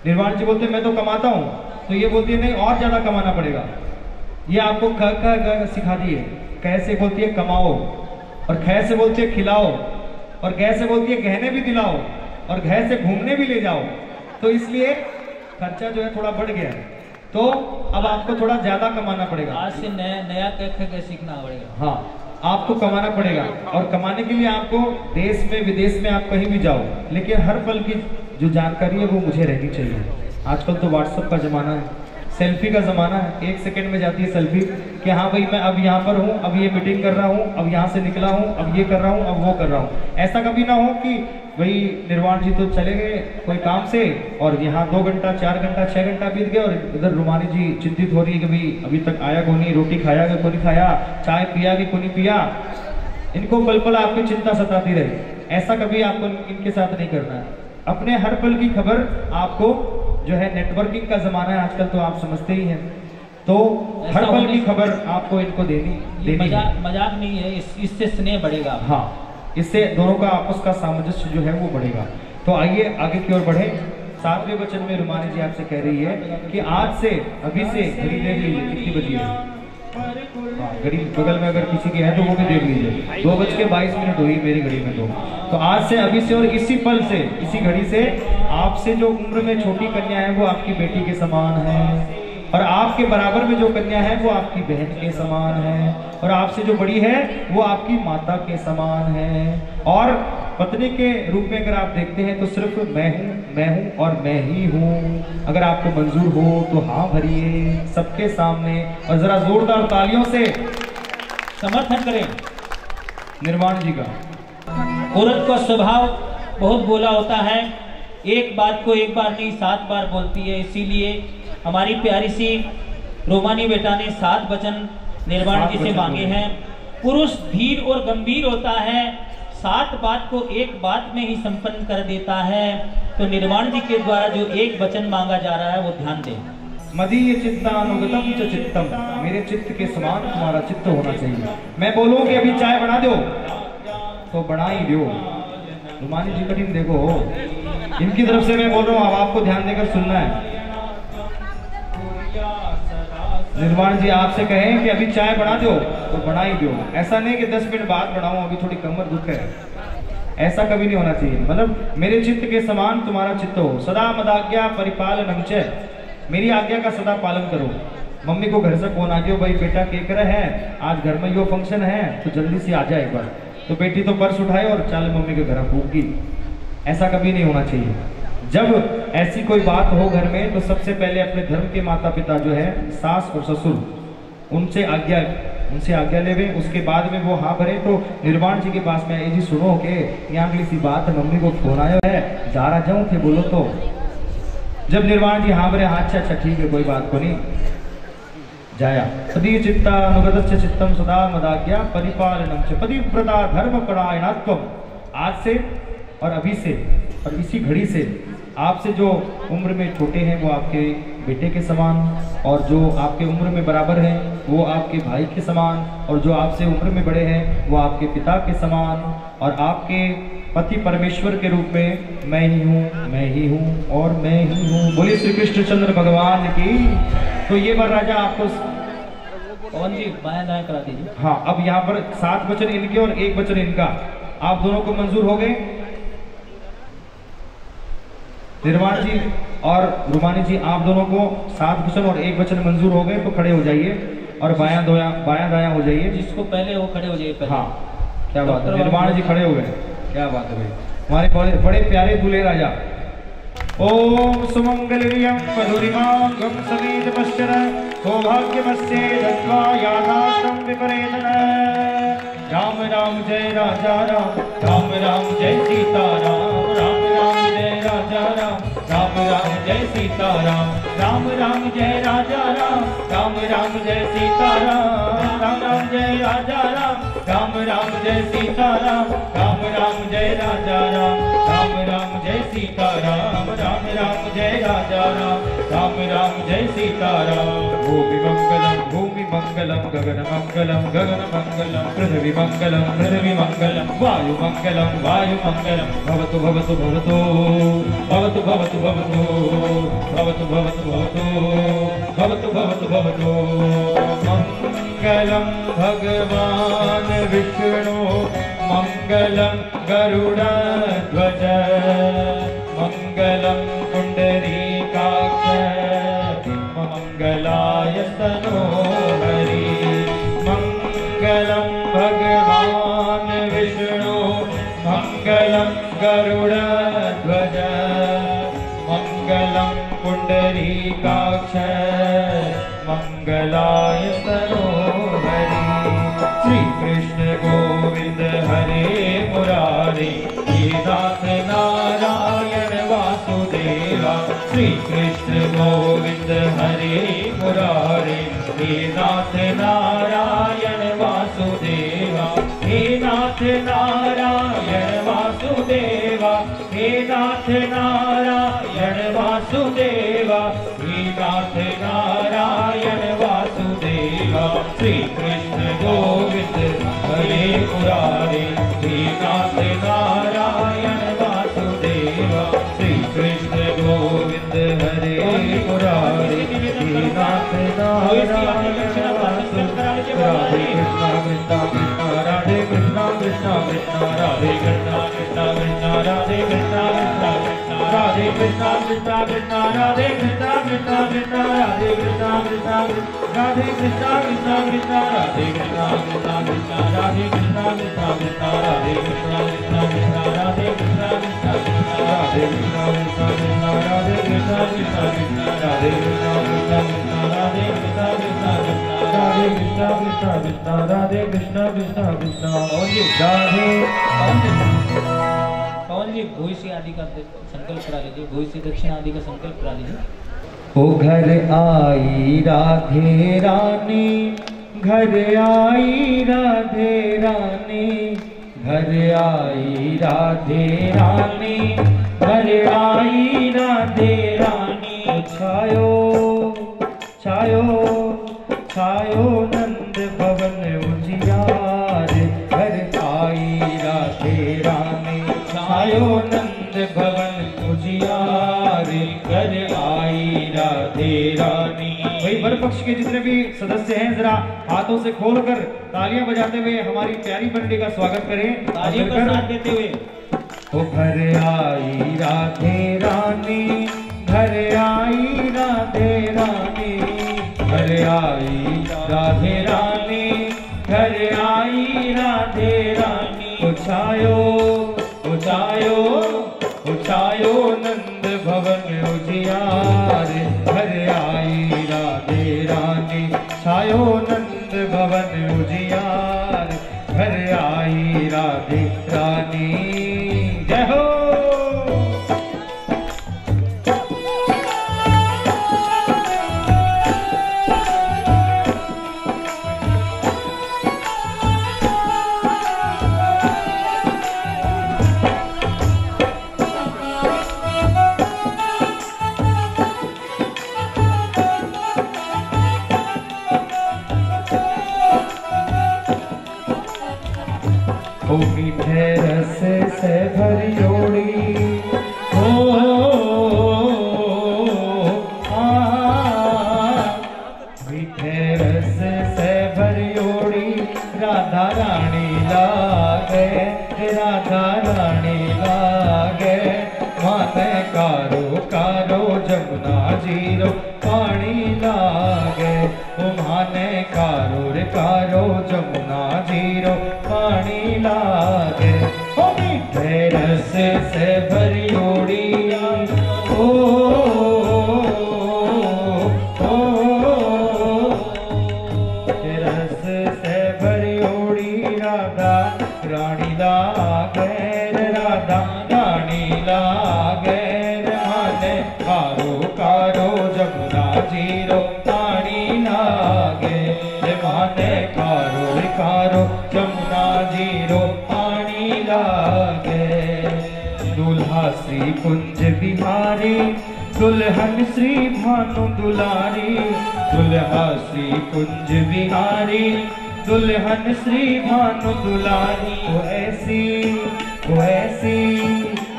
निर्वाण जी बोलते मैं तो कमाता हूँ, तो ये बोलती है नहीं और ज्यादा कमाना पड़ेगा। ये आपको क सिखा दी है। कैसे बोलती है कमाओ, और ख से बोलती है खिलाओ, और गै से बोलती है गहने भी दिलाओ, और घ से घूमने भी ले जाओ। तो इसलिए खर्चा जो है थोड़ा बढ़ गया है, तो अब आपको थोड़ा ज्यादा कमाना पड़ेगा। आज से नया सीखना पड़ेगा। हाँ, आपको कमाना पड़ेगा, और कमाने के लिए आपको देश में विदेश में आप कहीं भी जाओ, लेकिन हर पल की जो जानकारी है वो मुझे रहनी चाहिए। आजकल तो व्हाट्सएप का जमाना है, सेल्फी का जमाना है, 1 सेकंड में जाती है सेल्फी कि हाँ भाई मैं अब यहाँ पर हूँ, अब ये मीटिंग कर रहा हूँ, अब यहाँ से निकला हूँ, अब ये कर रहा हूँ, अब वो कर रहा हूँ। ऐसा कभी ना हो कि भाई निर्वाण जी तो चले गए कोई काम से और यहाँ 2 घंटा 4 घंटा 6 घंटा बीत गए और इधर रूमानी जी चिंतित हो रही है कि भाई अभी तक आया कौन नहीं, रोटी खाया कि कौन नहीं खाया, चाय पिया कि कौन नहीं पिया। इनको पल पल आपकी चिंता सताती रहे। ऐसा कभी आपको इनके साथ नहीं करना है। अपने हर पल की खबर आपको जो है, नेटवर्किंग का जमाना है आजकल तो आप समझते ही हैं, तो हर पल की खबर आपको इनको देनी मजाक नहीं है, इससे स्नेह बढ़ेगा। हाँ, इससे दोनों का आपस का सामंजस्य जो है वो बढ़ेगा। तो आइए आगे की ओर बढ़े। 7वें वचन में रूमानी जी आपसे कह रही है कि आज से अभी से घड़ी देख लीजिए कितनी बजी है। घड़ी बगल में अगर किसी की है तो वो भी देख लीजिए, 2:22 हुई मेरी घड़ी में। तो आज से अभी से और इसी पल से, इसी घड़ी से आपसे जो उम्र में छोटी कन्या है वो आपकी बेटी के समान है, और आपके बराबर में जो कन्या है वो आपकी बहन के समान है, और आपसे जो बड़ी है वो आपकी माता के समान है। और पत्नी के रूप में अगर आप देखते हैं तो सिर्फ मैं हूँ और मैं ही हूँ। अगर आपको मंजूर हो तो हाँ भरिए सबके सामने और जरा जोरदार तालियों से समर्थन करें निर्वाण जी का। औरत का स्वभाव बहुत बोला होता है, एक बात को एक बार नहीं 7 बार बोलती है। इसीलिए हमारी प्यारी सी रोमानी बेटा ने 7 वचन निर्वाण जी से मांगे हैं। पुरुष धीर और गंभीर होता है, 7 बात को एक बात में ही संपन्न कर देता है। तो निर्वाण जी के द्वारा जो एक वचन मांगा जा रहा है वो ध्यान दें। मदीय चित्तानुगतम च चित्तम, मेरे चित्त के समान तुम्हारा चित्त होना चाहिए। मैं बोलूं कि अभी चाय बना दो तो बना ही दो। रूमानी जी कठिन देखो, इनकी तरफ से मैं बोल रहा हूँ, अब आपको ध्यान देकर सुनना है। निर्वाण जी आपसे कहें कि अभी चाय बना दो तो बना ही दो। ऐसा नहीं कि 10 मिनट बाद बनाऊं, अभी थोड़ी कमर दुख है, ऐसा कभी नहीं होना चाहिए। मतलब मेरे चित्त के समान तुम्हारा चित्त हो। सदा मदाज्ञा परिपालनम च, मेरी आज्ञा का सदा पालन करो। मम्मी को घर से फोन आ गया, भाई बेटा केकर है, आज घर में यो फंक्शन है तो जल्दी से आ जाए एक बार। तो बेटी तो पर्स उठाए और चल मम्मी के घर फूकी। ऐसा कभी नहीं होना चाहिए। जब ऐसी कोई बात हो घर में तो सबसे पहले अपने धर्म के माता पिता जो है, सास और ससुर, उनसे आज्ञा लेवे। उसके बाद में वो हाँ भरे। तो निर्वाण जी के पास में ये जी सुनो के यहाँ अगली सी बात है, मम्मी को फोन आया है, जा रहा जाऊँ थे बोलो। तो जब निर्वाण जी हाँ भरे, हाँ अच्छा ठीक है कोई बात को नहीं, जाया। पदी चित्ता अनुगत चित्तम सदा मदाज्ञा परिपालनम च, पतिव्रता धर्म परायणात्वम। आज से और अभी से और इसी घड़ी से आपसे जो उम्र में छोटे हैं वो आपके बेटे के समान, और जो आपके उम्र में बराबर हैं वो आपके भाई के समान, और जो आपसे उम्र में बड़े हैं वो आपके पिता के समान, और आपके पति परमेश्वर के रूप में मैं ही हूँ और मैं ही हूँ। बोलिए श्री कृष्णचंद्र भगवान की। तो ये बार राजा आपको पवन जी बायां दायां करा दीजिए। हाँ, अब यहाँ पर 7 वचन इनके और 1 वचन इनका, आप दोनों को मंजूर हो गए। निर्वाण जी और रूमानी जी आप दोनों को 7 वचन और 1 वचन मंजूर हो गए। तो खड़े हो जाइए और बायां दायां हो जाइए। जिसको पहले वो खड़े हो जाइए पहले। हाँ, क्या बात है, निर्वाण जी खड़े हो गए, क्या बात है भाई, हमारे बड़े प्यारे दूल्हे राजा। ओम सुमंगलियं मधुरिमांगं समेत पश्चर सौभाग्यमस्ये दत्वा यादास्तं विपरेतन। राम राम जय राजा राम, राम राम जय सीता राम, राम राम जय राजा राम, राम राम जय सीता राम, राम राम जय राजा राम, राम राम जय सीता राम, राम राम जय राजा राम, राम राम जय सीता राम, राम राम जय राजा राम, राम राम जय सीता राम, राम राम जय राजा राम, राम राम जय सीता राम। भूमि मंगलम गगन मंगलम पृथ्वी मंगलम वायु मंगलम भवतु भवतु भवतु भवतु भवतु भवतु भवतु भवतु भवतु भवतु भवतु। मंगलम भगवान विष्णु मंगलम गरुड़ध्वज मंगलम पुंडरीकाक्ष मंगलाय तनोहरि। मंगलम भगवान विष्णु मंगलम गरुड़ध्वज मंगलम पुंडरीकाक्ष जाय सरोहरि। श्री कृष्ण गोविंद हरे मुरारे, हे नाथ नारायण वासुदेवा। श्री कृष्ण गोविंद हरे मुरारे, हे नाथ नारायण वासुदेवा। हे नाथ नारायण वासुदेवा, हे नाथ नारायण वासुदेवा, हे नाथ नारायण वासुदेवा। श्री कृष्ण गोविंद हरे मुरारे, हे नाथ नारायण वासुदेवा। श्री कृष्ण गोविंद हरे मुरारे, हे नाथ नारायण वासुदेवा। राधे कृष्णा कृष्णा कृष्णा राधे कृष्णा कृष्णा कृष्णा राधे कृष्णा कृष्णा कृष्णा राधे कृष्णा कृष्णा कृष्णा राधे कृष्णा कृष्णा कृष्णा राधे कृष्णा कृष्णा कृष्णा राधे कृष्णा कृष्णा राधे कृष्णा कृष्णा कृष्णा राधे कृष्णा कृष्णा कृष्णा राधे कृष्णा कृष्णा कृष्णा राधे कृष्णा कृष्णा कृष्णा राधे कृष्णा कृष्णा कृष्णा राधे कृष्णा कृष्णा कृष्णा राधे कृष्णा कृष्णा कृष्णा राधे कृष्णा कृष्णा कृष्णा राधे कृष्णा कृष्णा कृष्णा राधे कृष्णा कृष्णा कृष्णा राधे कृष्णा कृष्णा कृष्णा। और ये राधे पवन जी भूषी आदि का संकल्प करा लीजिए, भूषी दक्षिण आदि का संकल्प करा लीजिए। ओ घर आई राधे रानी, घर आई राधे रानी, घर आई राधे रानी, घर आई राधे रानी। छायो छायो छायो नंद भवन उजियार, घर आई राधे रानी। छायो नंद भवन उजियार, घर आई राधे रानी। भाई वर पक्ष के जितने भी सदस्य हैं जरा हाथों से खोलकर तालियां बजाते हुए हमारी प्यारी मंडली का स्वागत करें, तालियों का साथ देते हुए। ओ घर आई राधे रानी, घर आई राधे रानी, घर आई राधे रानी, घर आई राधे रानी। उछायो उछायो उछायो नंद भवन उजियार, घर आई राधे रानी। छायो नंद भवन उजियार, घर आई राधे रानी। जय हो। ओ मीठे रस से भरी ओड़ी, मीठे रस से भरी ओड़ी, राधा रानी लागे, राधा रानी लागे। माने कारो कारो जमुना जीरो पानी लागे, ओ माने कारो रे कारो जमुना जीरो पानी लागे। ओ मीठे रस से भरी ओड़ी, रस से भरी ओड़ी, राधा रानी लागे, राधा रानी लागे। माने कारो कारो जमुना जीरो पानी लागे, माने कारो कारो जमुना जीरो पानी लागे। दूल्हा श्री कुंज बिहारी, दुल्हन श्री भानु दुलारी। दुल्हा श्री कुंज बिहारी, दुल्हन श्री भानु दुलारी।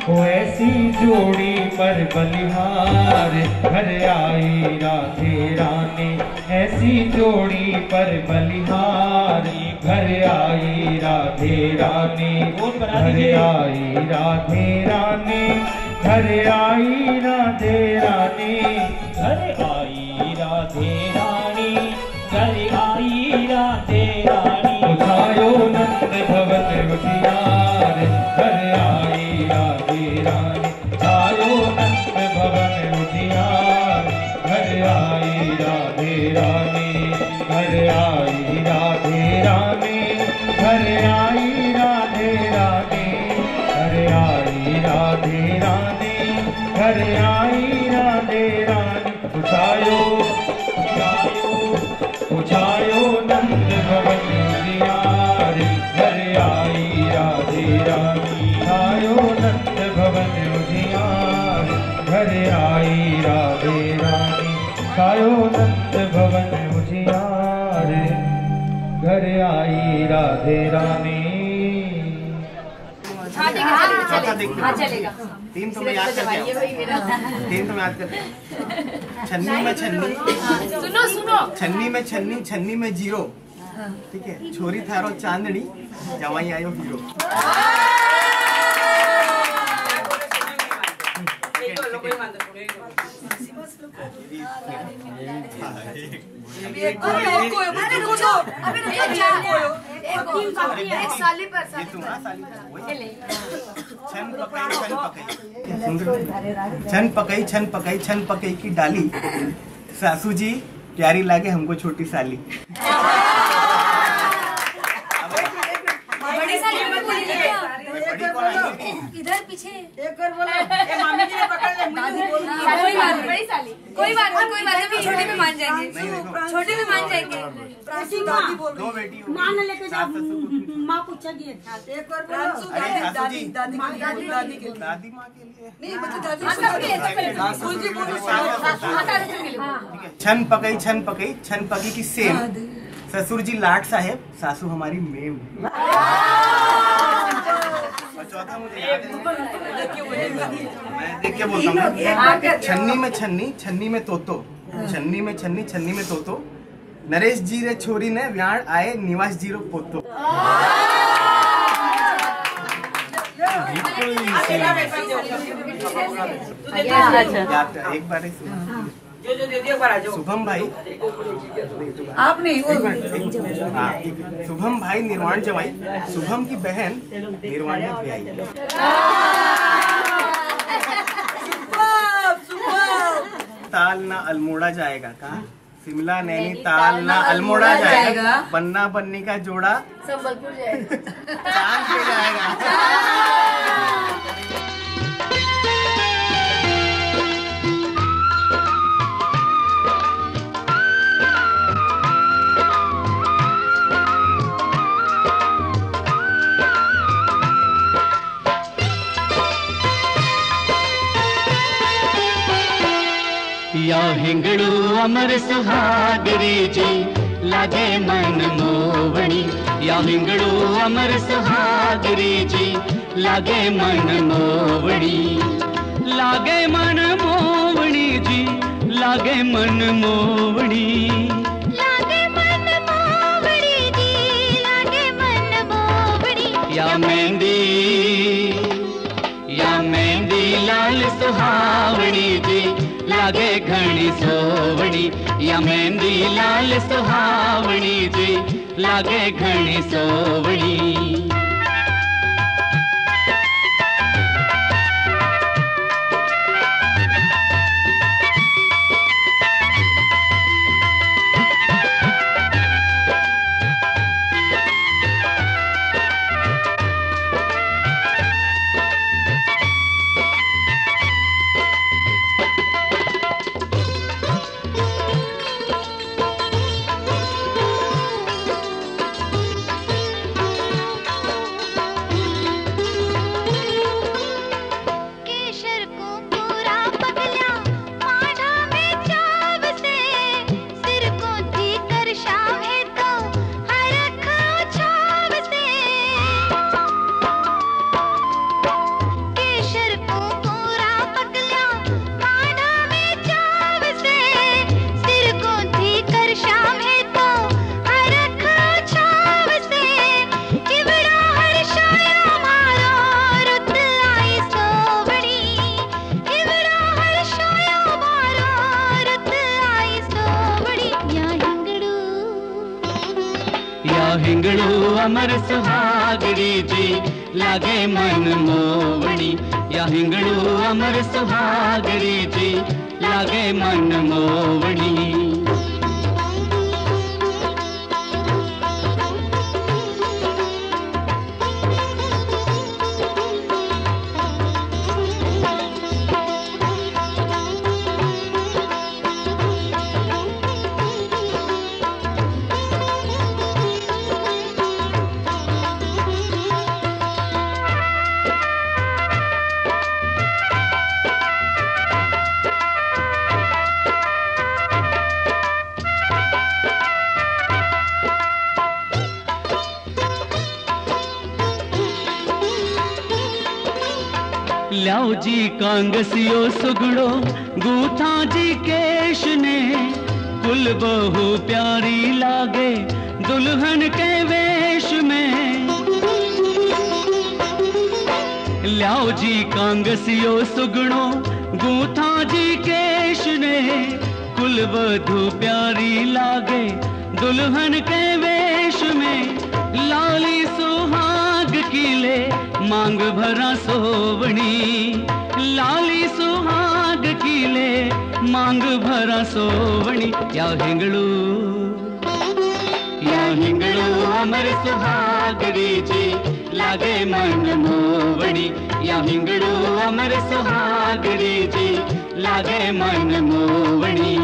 वो ऐसी जोड़ी पर बलिहार, घर आई राधे रानी। ऐसी जोड़ी पर बलिहार, घर आई राधे रानी। घर आई राधे रानी, घर आई राधे रानी, घर आई राधे रानी, घर आई राधे रानी। उठायो नंद भवन उजियार, घर आई राधे रानी। उठायो नंद भवन उजियार, घर आई राधे रानी, घर घर आई राधे रानी, घर आई राधे रानी, घर आई राधे रानी, घर आई राधे रानी। उछायो उछायो उछायो नंद भवन उजियारे, घर आई राधे रानी, आयो नंद भवन उजियारे, घर आई राधे रानी, आयो नंद भवन उजियारे, घर आई राधे रानी। चलेगा। तीन तो मैं याद करके तीन तो मैं याद करके छन्नी में छन्नी, सुनो सुनो, छन्नी में छन्नी, छन्नी में जीरो, ठीक है। छोरी थारो चांदनी, जवाई आयो हीरो। छन पकई छन पकई छन पकई की डाली, सासू जी प्यारी लागे हमको छोटी साली। इधर पीछे एक और बोलो, मामी जी ने पकड़ ले, बड़ी साली। कोई बात नहीं, छोटे में मान जाएंगे, छोटे में मान जाएंगे। दादी बोल दो बेटी हो, माँ ने लेके जाओ, माँ पूछा दिए। एक और बोलो, दादी दादी के लिए, दादी माँ के लिए नहीं बच्चे दादी छन पकई छन पकी की सेम, ससुर जी लाट साहेब, सासू हमारी मेम। और चौथा मुझे याद है, मैं देख के बोलता हूँ। छन्नी में छन्नी, छन्नी में तोतो, छन्नी में छन्नी, छन्नी में तोतो, नरेश जी रे छोरी ने व्याण आए निवास जी रो पोतो। एक बार शुभम भाई, आप नहीं शुभम भाई निर्वाण जवाई, शुभम की बहन निर्वाण में भी आई। ताल ना अल्मोड़ा जाएगा, कहाँ? शिमला नैनीताल ना अल्मोड़ा जाएगा, बन्ना बन्नी का जोड़ा संबलपुर जाएगा, चांद पे जाएगा। या हिंगड़ू अमर सुहागरी जी, लागे मन मोवणी। या हिंगड़ू अमर सुहागरी जी, लागे मन मोवणी। लागे मन मोवणी जी, लागे मन मोवणी। लागे मन मोवणी जी, लागे मन मोवणी। या मेहंदी लाल सुहावणी जी, लागे घणी सोवणी। या मेहंदी लाल सुहावणी जी, लागे घणी सोवणी। हिंगड़ू अमर सुहागरी जी, लागे मन मोवणी। या हिंगड़ू अमर सुहागरी जी, लागे मन मोवणी। ल्याओ जी कांगसियो सुगड़ो गूथा जी केश ने, कुल बहु प्यारी लागे दुल्हन के वेश में। ल्याओ जी कांगसियो सुगड़ो गूथा जी केश ने, कुल वधु प्यारी लागे दुल्हन के वेश में। लाली सुहाग कीले मांग भरा सोवणी, लाली सुहाग कीले मांग भरा सोवणी। या हिंगड़ू अमर सुहागड़ी जी लागे मन मोवणी। या हिंगड़ू अमर सुहागड़ी जी लागे मन मोवणी।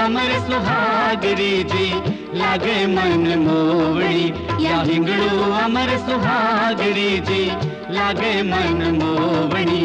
अमर सुहागड़ी जी लागे मन मोवड़ी। या हिंगड़ू अमर सुहागड़ी जी लागे मन मोवड़ी।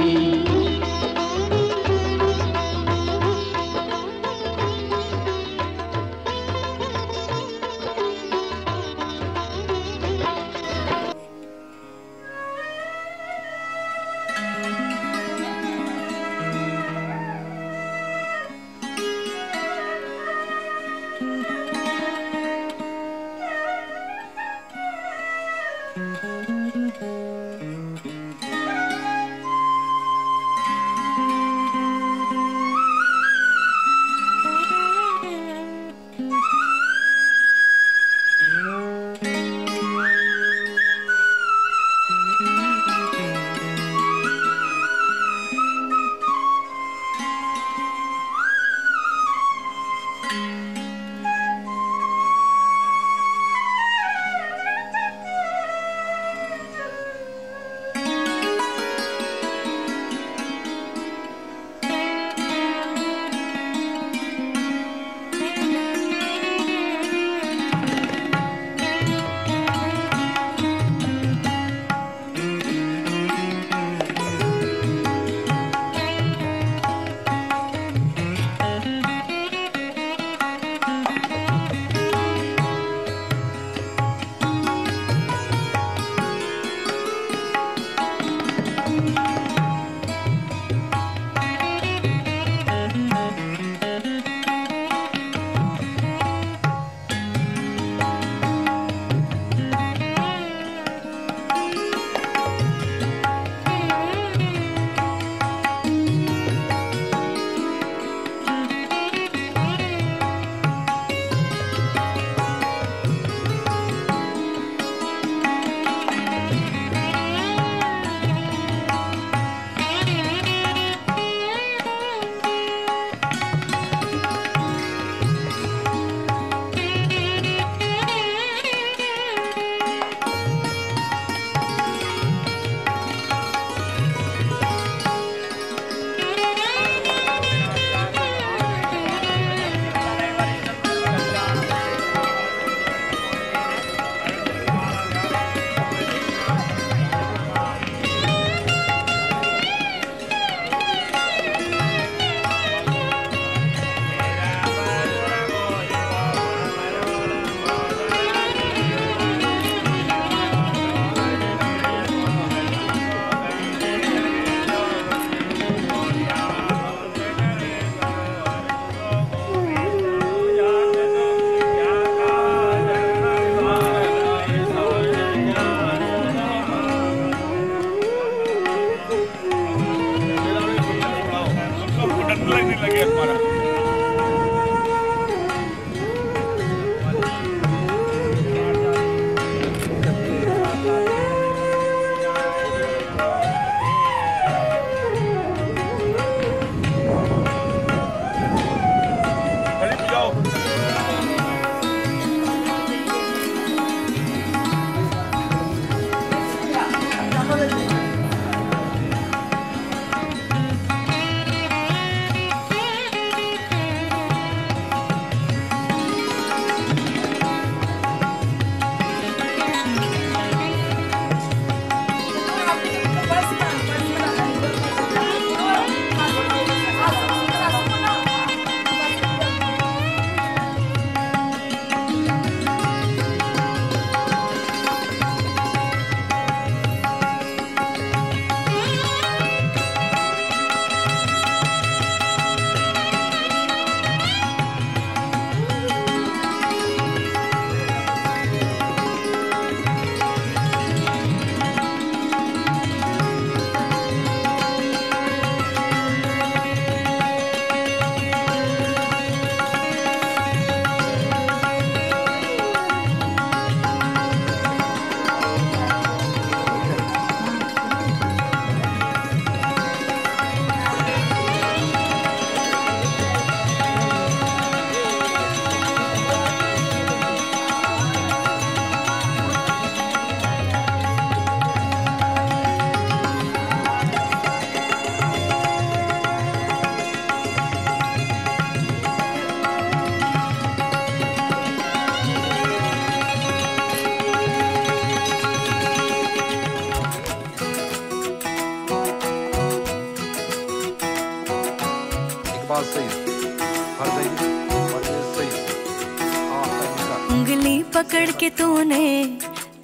उंगली पकड़ के तूने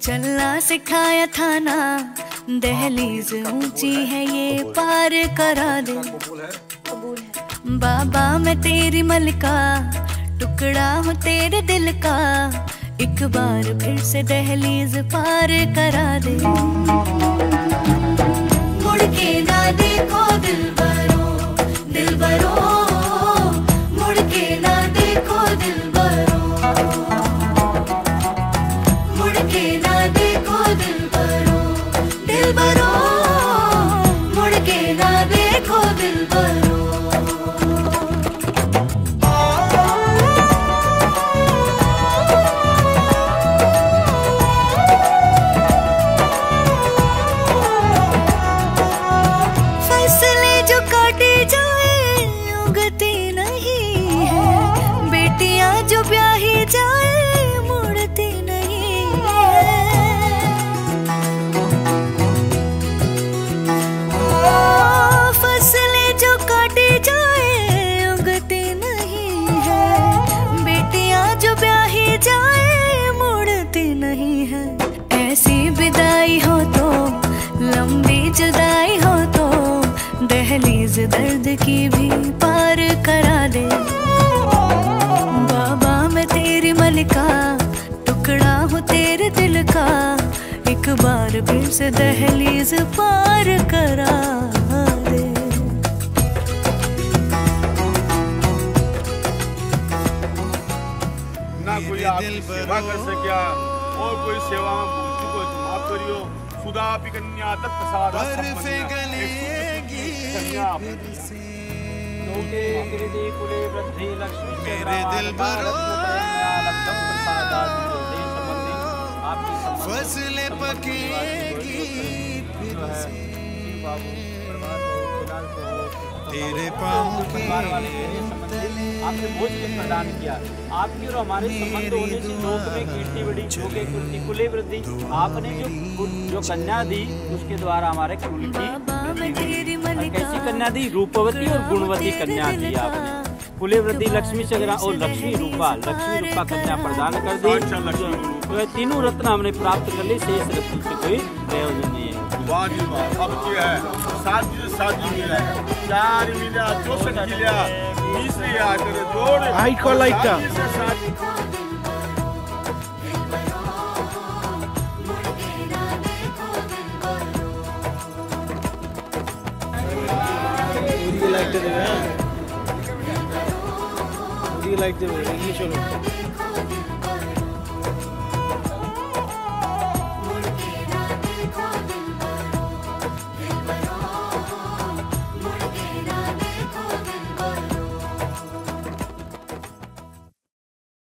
चलना सिखाया था ना, दहलीज ऊंची है ये पार करा दे। बाबा मैं तेरी मलिका, टुकड़ा हूँ तेरे दिल का, एक बार फिर से दहलीज पार करा दे। मुड़ के ना देखो दिलबरो, दिलबरो, मुड़ के ना देखो दिलबरो, मुड़ के ना देखो दिलबरो, दिलबरो, मुड़ के ना देखो दिलबरो। जो ब्याही जाए मुड़ती नहीं है, फसलें जो काटी जाए उगती नहीं है, बेटियां जो ब्याही जाए मुड़ती नहीं है। ऐसी विदाई हो तो लंबी जुदाई हो तो दहलीज दर्द की भी पार करा दे। बाबा मैं तेरी मलिका, टुकड़ा हूँ तेरे दिल का, एक बार फिर से दहलीज पार करा दे। ना कोई आपकी सेवा कर सकिया और कोई सेवा में भूल को माफ करियो। खुदा भी कन्या तत्प्रसाद मेरे दिल भरो फसलें पकेगी फिर से तेरे पाँव के आपने भोज के प्रदान किया, आपकी और हमारे संबंध होने से लोक में कीर्ति बढ़ी, लोके कीर्ति कुले वृद्धि। आपने जो कन्या दी उसके द्वारा हमारे कुल की कैसी कन्या दी? रूपवती और गुणवती कन्या दी आपने। कुले वृद्धि लक्ष्मी चक्रा और लक्ष्मी रूपा कन्या प्रदान कर दी। तो ये तीनों रत्न हमने प्राप्त कर ली, शेष रत्न से कोई प्रयोजन नहीं है। अब क्या है? साजी मिला, 4 मिला, 64 मिला, 20 आकर जोड़ हाइट को लाइटा लाइट दे, ये चलो